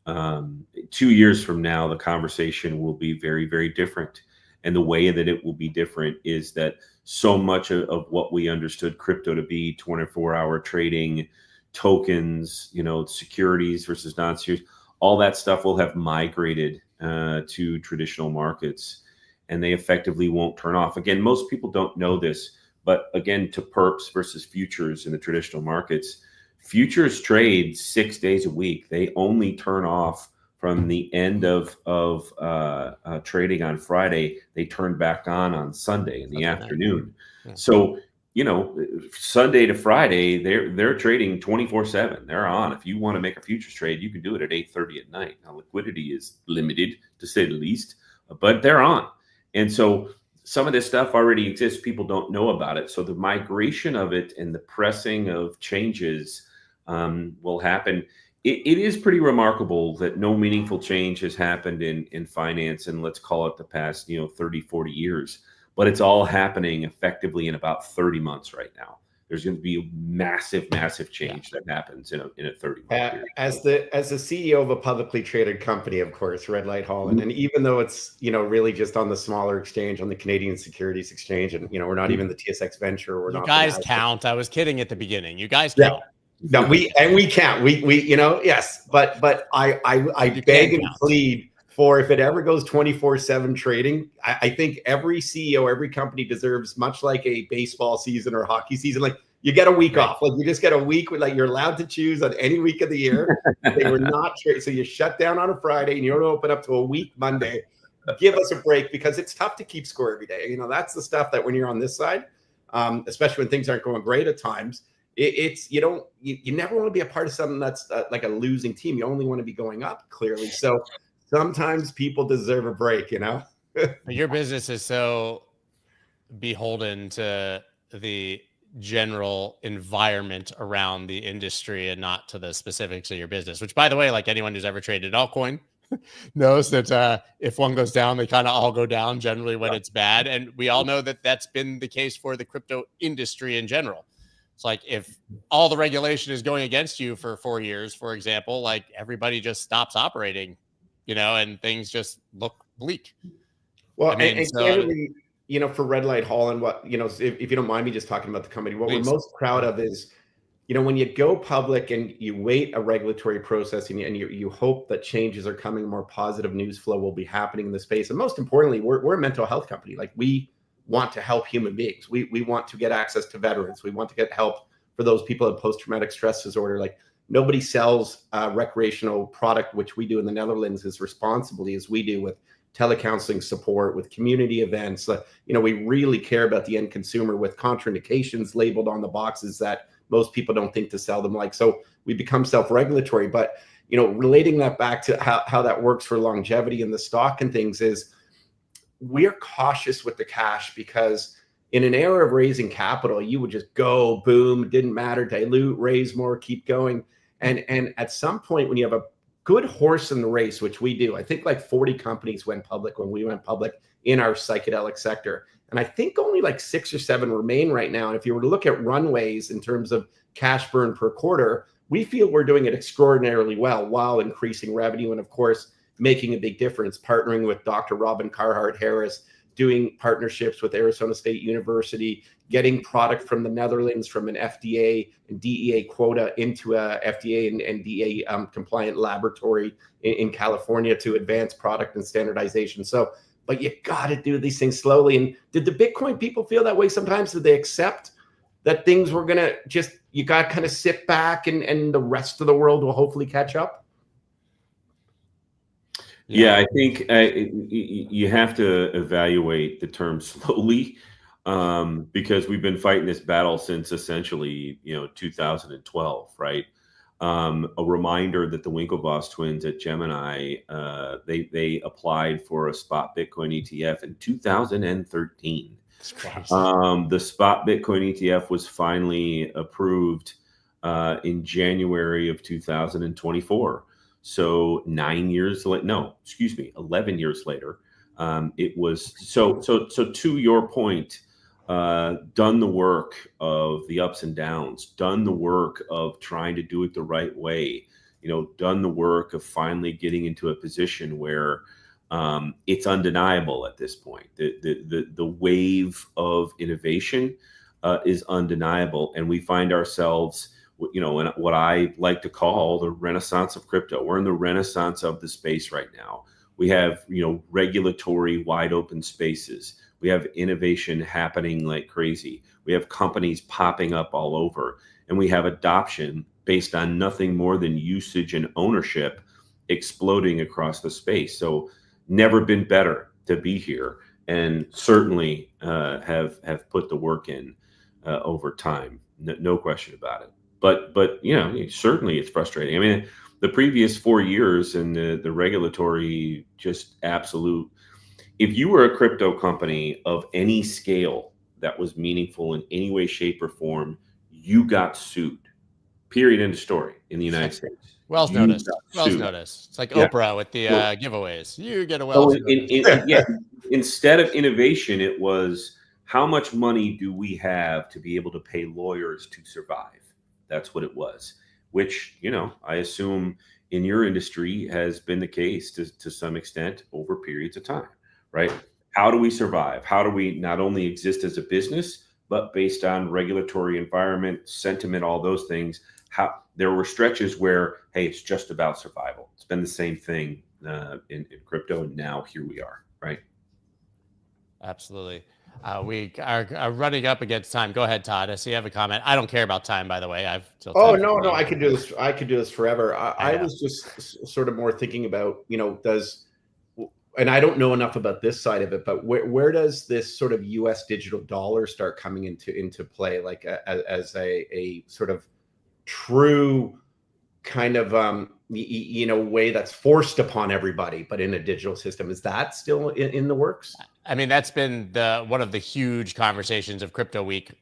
2 years from now, the conversation will be very, very different. And the way that it will be different is that so much of what we understood crypto to be, 24-hour trading, tokens, securities versus non-securities, all that stuff will have migrated to traditional markets, and they effectively won't turn off. Again, most people don't know this, but again, to PERPS versus futures in the traditional markets, futures trade 6 days a week. They only turn off from the end of trading on Friday. They turn back on Sunday in the afternoon. Yeah. So, Sunday to Friday, they're trading 24/7. They're on. If you want to make a futures trade, you can do it at 8:30 at night. Now, liquidity is limited, to say the least, but they're on. And so some of this stuff already exists. People don't know about it. So the migration of it and the pressing of changes will happen. It is pretty remarkable that no meaningful change has happened in finance in, let's call it, the past 30, 40 years. But it's all happening effectively in about 30 months right now. There's going to be a massive, massive change that happens in a 30-month period. As the CEO of a publicly traded company, of course, Light Holland, and even though it's really just on the smaller exchange, on the Canadian Securities Exchange, and we're not even the TSX Venture, you guys count. I was kidding at the beginning. You guys count. No, we can't. We yes, but I beg and plead for, if it ever goes 24/7 trading, I think every CEO, every company deserves, much like a baseball season or hockey season, like you get a week off. Like you just get a week with, like, you're allowed to choose on any week of the year. They were not trade, so you shut down on a Friday and you don't open up to a week Monday. Give us a break, because it's tough to keep score every day. That's the stuff that when you're on this side, especially when things aren't going great at times, it's you never want to be a part of something that's like a losing team. You only want to be going up, clearly. So sometimes people deserve a break. Your business is so beholden to the general environment around the industry and not to the specifics of your business, which, by the way, like anyone who's ever traded altcoin knows that if one goes down, they kind of all go down generally when it's bad. And we all know that that's been the case for the crypto industry in general. It's like, if all the regulation is going against you for 4 years, for example, like everybody just stops operating, and things just look bleak. Well, clearly, for Red Light Holland, what, if you don't mind me just talking about the company, what we're most proud of is, when you go public and you wait a regulatory process and you hope that changes are coming, more positive news flow will be happening in the space. And most importantly, we're a mental health company. Like, we want to help human beings. We want to get access to veterans. We want to get help for those people with post-traumatic stress disorder. Like, nobody sells recreational product, which we do in the Netherlands, as responsibly as we do, with telecounseling support, with community events. We really care about the end consumer, with contraindications labeled on the boxes that most people don't think to sell them. So we become self-regulatory. But relating that back to how that works for longevity in the stock and things is, we're cautious with the cash, because in an era of raising capital, you would just go boom, didn't matter, dilute, raise more, keep going. And at some point, when you have a good horse in the race, which we do, I think like 40 companies went public when we went public in our psychedelic sector. And I think only like 6 or 7 remain right now. And if you were to look at runways in terms of cash burn per quarter, we feel we're doing it extraordinarily well while increasing revenue. And of course, making a big difference, partnering with Dr. Robin Carhart Harris, doing partnerships with Arizona State University, getting product from the Netherlands from an FDA and DEA quota into a FDA and DEA compliant laboratory in California to advance product and standardization. But you got to do these things slowly. And did the Bitcoin people feel that way sometimes? Did they accept that things were going to you got to kind of sit back and the rest of the world will hopefully catch up? Yeah, I think you have to evaluate the term slowly, because we've been fighting this battle since essentially 2012, right? A reminder that the Winklevoss twins at Gemini, they applied for a spot Bitcoin ETF in 2013. The spot Bitcoin ETF was finally approved in January of 2024. So 11 years later, it was so to your point, done the work of the ups and downs, done the work of trying to do it the right way, done the work of finally getting into a position where it's undeniable at this point. The wave of innovation is undeniable, and we find ourselves in what I like to call the renaissance of crypto. We're in the renaissance of the space right now. We have, regulatory wide open spaces. We have innovation happening like crazy. We have companies popping up all over, and we have adoption based on nothing more than usage and ownership exploding across the space. So never been better to be here, and certainly have put the work in over time. No question about it. But certainly it's frustrating. I mean, the previous 4 years and the regulatory just absolute. If you were a crypto company of any scale that was meaningful in any way, shape, or form, you got sued. Period. End of story. In the United States. Wells notice. It's like Oprah with the giveaways. You get a Wells notice. Instead of innovation, it was, how much money do we have to be able to pay lawyers to survive? That's what it was, which, I assume in your industry has been the case to some extent over periods of time, right? How do we survive? How do we not only exist as a business, but based on regulatory environment, sentiment, all those things, how there were stretches where, hey, it's just about survival. It's been the same thing in crypto, and now here we are, right? Absolutely. We are running up against time. Go ahead, Todd. I see you have a comment. I don't care about time, by the way. I've still. Oh no, I could do this. I could do this forever. I know. was just sort of more thinking about, and I don't know enough about this side of it, but where does this sort of U.S. digital dollar start coming into play, like as a sort of true kind of way that's forced upon everybody, but in a digital system? Is that still in the works? I mean, that's been one of the huge conversations of Crypto Week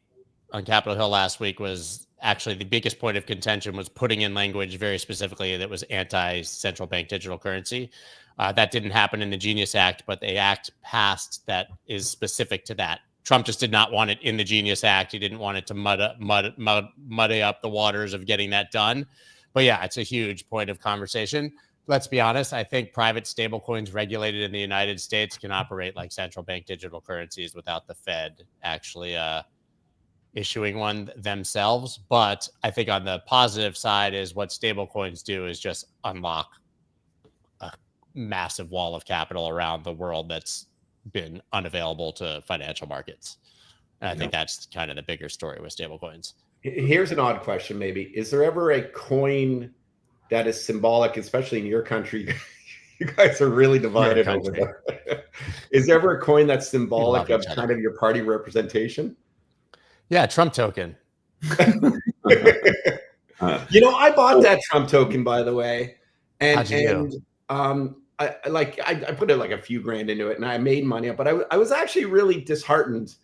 on Capitol Hill last week. Was actually the biggest point of contention was putting in language very specifically that was anti-central bank digital currency. That didn't happen in the Genius Act, but the act passed that is specific to that. Trump just did not want it in the Genius Act. He didn't want it to muddy up the waters of getting that done. But yeah, it's a huge point of conversation. Let's be honest. I think private stablecoins regulated in the United States can operate like central bank digital currencies without the Fed actually issuing one themselves. But I think on the positive side is what stablecoins do is just unlock a massive wall of capital around the world that's been unavailable to financial markets. And I think that's kind of the bigger story with stablecoins. Here's an odd question, maybe. Is there ever a coin that is symbolic, especially in your country? You guys are really divided over there. Is there ever a coin that's symbolic of kind of your party representation? Yeah, Trump token. I bought that Trump token, by the way. And I put it like a few grand into it and I made money, but I was actually really disheartened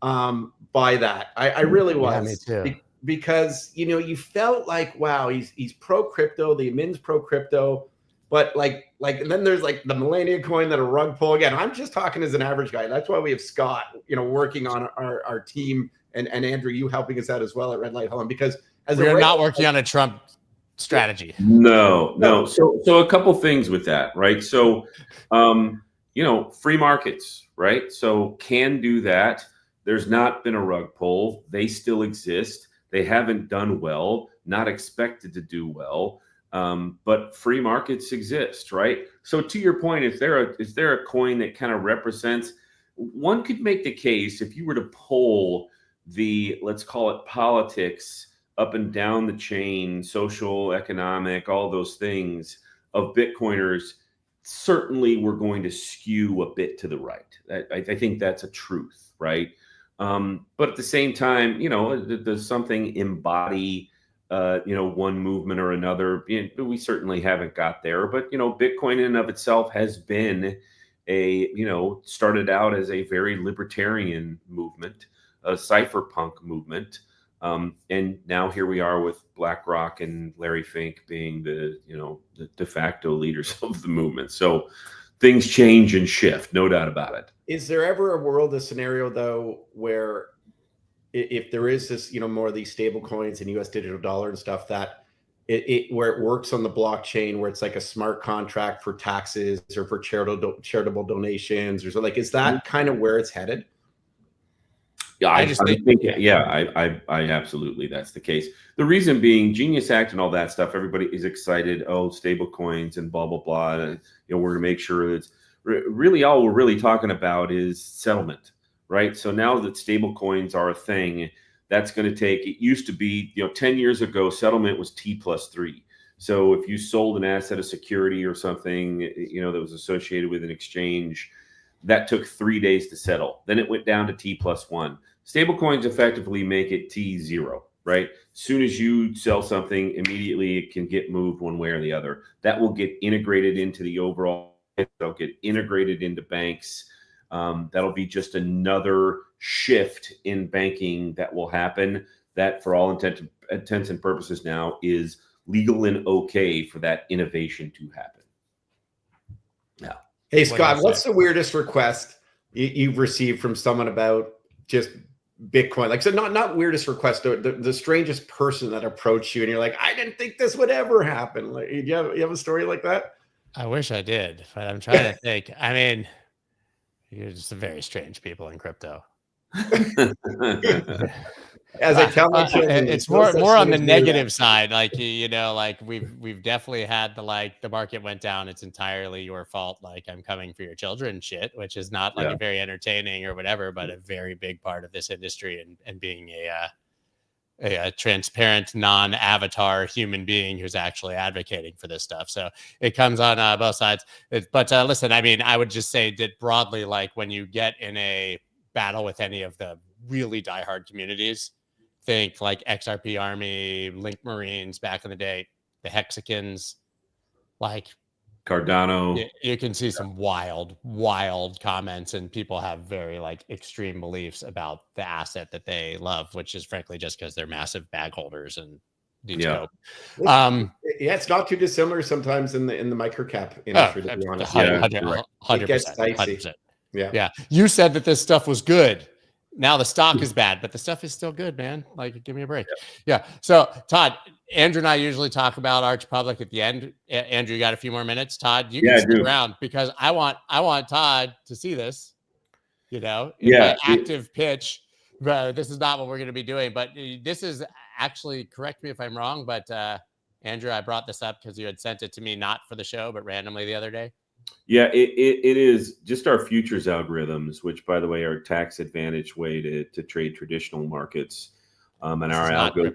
by that. I really was. Yeah, me too. Because you felt like, wow, he's pro crypto, the admin's pro crypto, but and then there's like the Millennia coin that a rug pull. Again, I'm just talking as an average guy. That's why we have Scott, working on our team, and Andrew, you helping us out as well at Red Light Holland, because we're not working on a Trump strategy. No. So a couple things with that, right? So, free markets, right? So can do that. There's not been a rug pull. They still exist. They haven't done well, not expected to do well, but free markets exist, right? So to your point, is there a coin that kind of represents? One could make the case if you were to poll the, let's call it politics, up and down the chain, social, economic, all those things of Bitcoiners, certainly we're going to skew a bit to the right. I think that's a truth, right? But at the same time, does something embody, one movement or another? We certainly haven't got there, but, Bitcoin in and of itself has been started out as a very libertarian movement, a cypherpunk movement. And now here we are with BlackRock and Larry Fink being the de facto leaders of the movement. So things change and shift, no doubt about it. Is there ever a world, a scenario though, where if there is this, more of these stable coins and US digital dollar and stuff, that where it works on the blockchain, where it's like a smart contract for taxes or for charitable donations or so, is that kind of where it's headed? Yeah, I absolutely, that's the case. The reason being, Genius Act and all that stuff, everybody is excited. Oh, stable coins and blah, blah, blah. We're going to make sure that really all we're really talking about is settlement, right? So now that stable coins are a thing, that's going to take, it used to be, 10 years ago, settlement was T+3. So if you sold an asset of security or something, that was associated with an exchange, that took 3 days to settle. Then it went down to T+1. Stablecoins effectively make it T0, right? As soon as you sell something, immediately it can get moved one way or the other. That will get integrated into the overall, it'll get integrated into banks. That'll be just another shift in banking that will happen, that for all intents and purposes now is legal and okay for that innovation to happen. Yeah. Hey, Scott, what's the weirdest request you've received from someone about just Bitcoin? So not weirdest request, the strangest person that approached you and you're like, I didn't think this would ever happen. You have a story like that? I wish I did, but I'm trying to think. I mean, you're just very strange people in crypto. As I tell my children, it's there's no more such on thing the as new. negative side. Like, like we've definitely had the market went down. It's entirely your fault. Like, I'm coming for your children shit, which is not like Yeah. a very entertaining or whatever, but a very big part of this industry and being a transparent, non-avatar human being who's actually advocating for this stuff. So it comes on both sides. But listen, I mean, I would just say that broadly, like when you get in a battle with any of the really diehard communities, think like XRP Army, Link Marines back in the day, the Hexicans, like Cardano. you can see some wild comments, and people have very like extreme beliefs about the asset that they love, which is frankly just because they're massive bag holders and need Yeah. scope. Yeah, it's not too dissimilar sometimes in the microcap industry, to be honest. 100%. It gets dicey. 100%. Yeah. Yeah. You said that this stuff was good. Now the stock is bad, but the stuff is still good, man. Like, give me a break. Yeah. So, Todd, Andrew and I usually talk about Arch Public at the end. Andrew, you got a few more minutes? Todd, you can stick around because I want Todd to see this. In my active pitch. But this is not what we're going to be doing. But this is actually, correct me if I'm wrong, but Andrew, I brought this up because you had sent it to me not for the show, but randomly the other day. Yeah, it is just our futures algorithms, which, by the way, are a tax advantage way to trade traditional markets. And this our algo.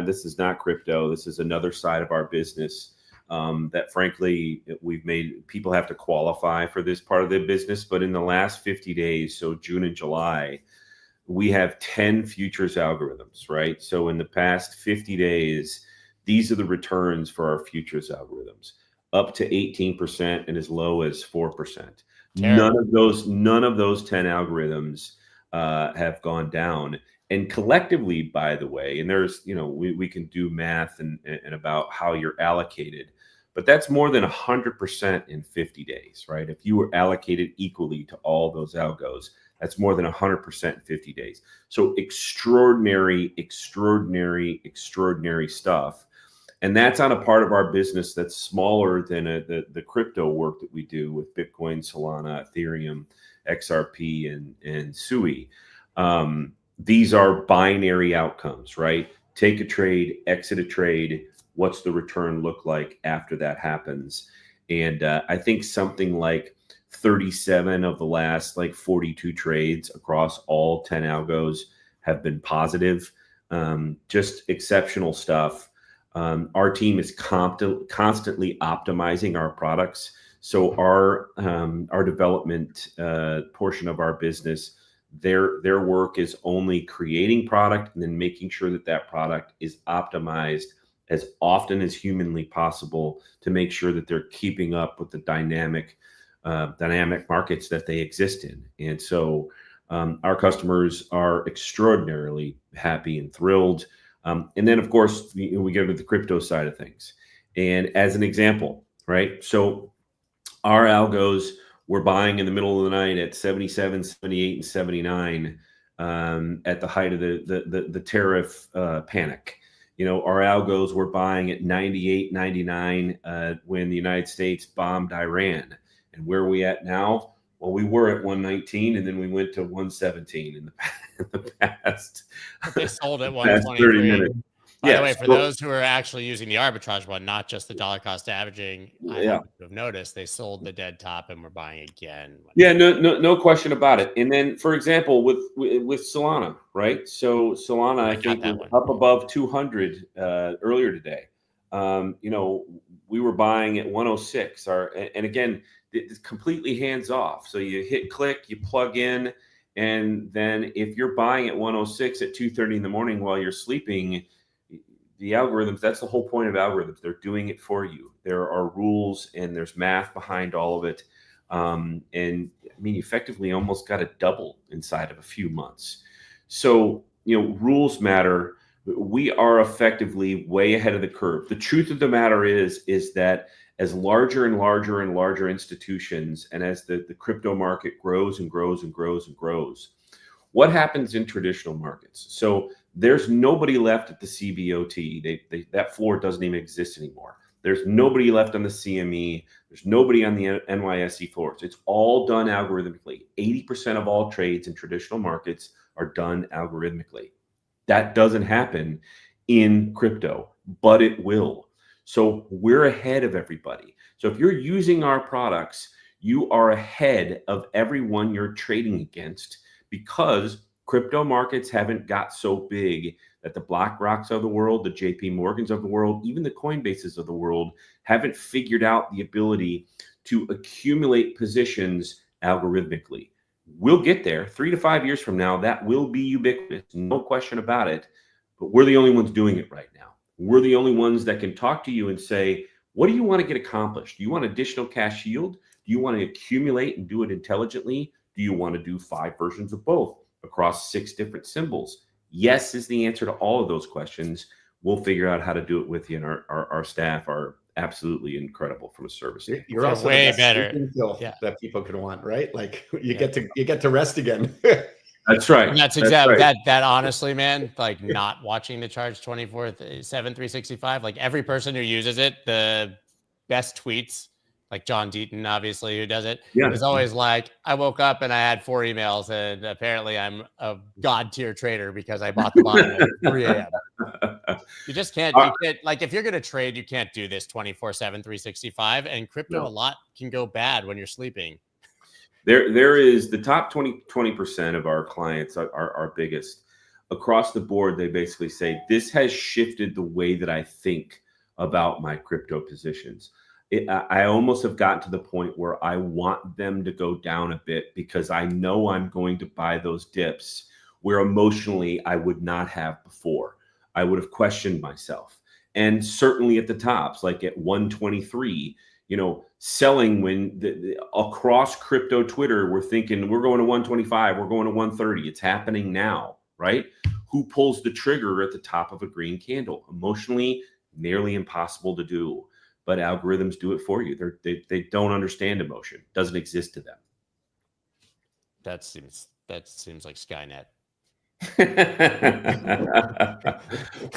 This is not crypto. This is another side of our business that, frankly, we've made people have to qualify for this part of the business. But in the last 50 days, so June and July, we have 10 futures algorithms, right? So in the past 50 days, these are the returns for our futures algorithms. Up to 18% and as low as 4%. None of those 10 algorithms have gone down. And collectively, by the way, and there's, we can do math and about how you're allocated, but that's more than 100% in 50 days, right? If you were allocated equally to all those algos, that's more than 100% in 50 days. So extraordinary stuff. And that's on a part of our business that's smaller than the crypto work that we do with Bitcoin, Solana, Ethereum, XRP, and SUI. These are binary outcomes, right? Take a trade, exit a trade. What's the return look like after that happens? And I think something like 37 of the last 42 trades across all 10 algos have been positive. Just exceptional stuff. Our team is constantly optimizing our products. So our development portion of our business, their work is only creating product and then making sure that product is optimized as often as humanly possible to make sure that they're keeping up with the dynamic markets that they exist in. And so our customers are extraordinarily happy and thrilled. And then, of course, we go to the crypto side of things. And as an example, right? So our algos were buying in the middle of the night at 77, 78, and 79 at the height of the tariff panic. Our algos were buying at 98, 99 when the United States bombed Iran. And where are we at now? Well, we were at 119, and then we went to 117 in the past. They sold at 123. By the way, for those who are actually using the arbitrage one, not just the dollar cost averaging, I have noticed they sold the dead top and we're buying again. Yeah, no question about it. And then, for example, with Solana, right? So Solana, I think, was up above 200 earlier today. We were buying at 106. And again, it's completely hands off. So you hit click, you plug in, and then if you're buying at 106 at 2:30 in the morning while you're sleeping, the algorithms, that's the whole point of algorithms. They're doing it for you. There are rules and there's math behind all of it. And I mean, effectively almost got a double inside of a few months. So, rules matter. We are effectively way ahead of the curve. The truth of the matter is that as larger and larger and larger institutions, and as the crypto market grows and grows and grows and grows, what happens in traditional markets? So there's nobody left at the CBOT. That floor doesn't even exist anymore. There's nobody left on the CME. There's nobody on the NYSE floors. It's all done algorithmically. 80% of all trades in traditional markets are done algorithmically. That doesn't happen in crypto, but it will. So we're ahead of everybody. So if you're using our products, you are ahead of everyone you're trading against, because crypto markets haven't got so big that the BlackRocks of the world, the JP Morgans of the world, even the Coinbases of the world haven't figured out the ability to accumulate positions algorithmically. We'll get there 3 to 5 years from now. That will be ubiquitous, no question about it. But we're the only ones doing it right now. We're the only ones that can talk to you and say, what do you want to get accomplished? Do you want additional cash yield? Do you want to accumulate and do it intelligently? Do you want to do 5 versions of both across 6 different symbols? Yes is the answer to all of those questions. We'll figure out how to do it with you, and our staff are absolutely incredible from a service standpoint. You're also way the best better that people can want, right? Like you get to rest again. That's right. And that's exactly that honestly, man, like not watching the charts 24/7, 365, like every person who uses it, the best tweets, like John Deaton, obviously, who does it, is always like, I woke up and I had 4 emails, and apparently I'm a god tier trader because I bought the bottom at 3 a.m. You just can't, like, if you're going to trade, you can't do this 24/7, 365, and crypto, a lot can go bad when you're sleeping. There is the top 20% of our clients are our biggest. Across the board, they basically say, this has shifted the way that I think about my crypto positions. I almost have gotten to the point where I want them to go down a bit, because I know I'm going to buy those dips where emotionally I would not have before. I would have questioned myself. And certainly at the tops, like at 123, selling when across crypto Twitter, we're thinking we're going to 125, we're going to 130. It's happening now, right? Who pulls the trigger at the top of a green candle? Emotionally, nearly impossible to do. But algorithms do it for you. They don't understand emotion. It doesn't exist to them. That seems like Skynet.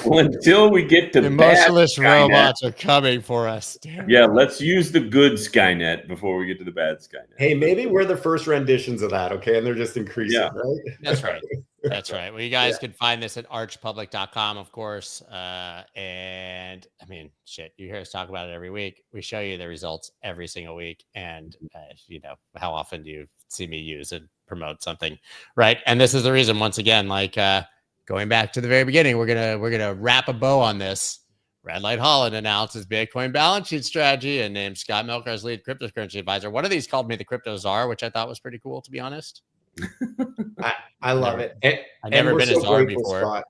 Well, until we get to emotionless robots are coming for us. Yeah, let's use the good Skynet before we get to the bad Skynet. Hey, maybe we're the first renditions of that, okay? And they're just increasing, right? That's right. That's right. Well, you guys can find this at archpublic.com, of course. And I mean, shit, you hear us talk about it every week. We show you the results every single week. And, how often do you see me use and promote something, right? And this is the reason, once again, like going back to the very beginning, we're gonna wrap a bow on this. Light Holland announces Bitcoin balance sheet strategy and named Scott Melker as lead cryptocurrency advisor. One of these called me the Crypto Czar, which I thought was pretty cool, to be honest. I love it. I've never been a czar before. Scott.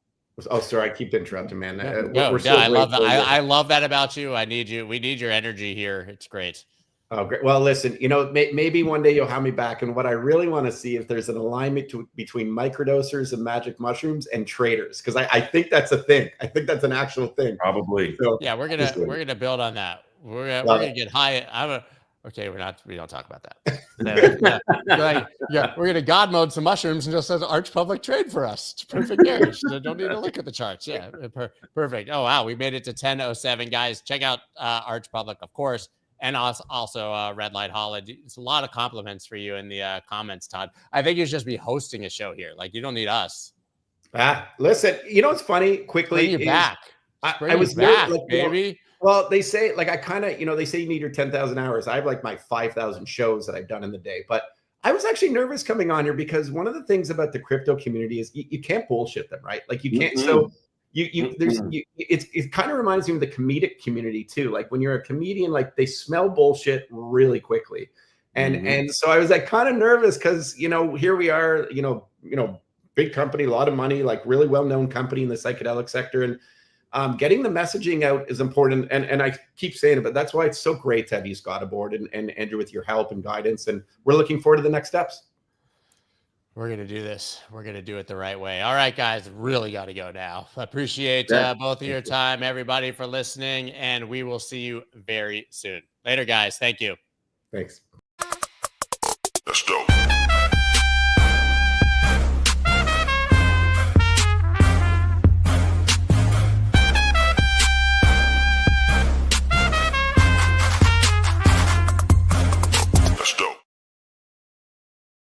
Oh, sorry, I keep interrupting, man. I love that. I love that about you. I need you. We need your energy here. It's great. Oh, great. Well, listen, maybe one day you'll have me back. And what I really want to see if there's an alignment between microdosers and magic mushrooms and traders, because I think that's a thing. I think that's an actual thing. Probably. So, yeah, we're gonna build on that. We're gonna get high. Okay, we don't talk about that. We're gonna God mode some mushrooms and just says Arch Public trade for us. It's perfect area. So don't need to look at the charts. Yeah, perfect. Oh wow, we made it to 10:07, guys. Check out Arch Public, of course, and also Light Holland. It's a lot of compliments for you in the comments, Todd. I think you should just be hosting a show here. Like, you don't need us. Listen, what's funny? Quickly, bring you back. I was back, baby. Well, they say, like, I kind of, they say you need your 10,000 hours. I have like my 5,000 shows that I've done in the day. But I was actually nervous coming on here because one of the things about the crypto community is you can't bullshit them, right? Like, you can't. So it kind of reminds me of the comedic community too. Like, when you're a comedian, like, they smell bullshit really quickly. And so I was like kind of nervous because, here we are, big company, a lot of money, like really well-known company in the psychedelic sector. And getting the messaging out is important. And I keep saying it, but that's why it's so great to have you, Scott, aboard and Andrew with your help and guidance. And we're looking forward to the next steps. We're going to do this. We're going to do it the right way. All right, guys, really got to go now. I appreciate both of your time, everybody, for listening. And we will see you very soon. Later, guys. Thank you. Thanks.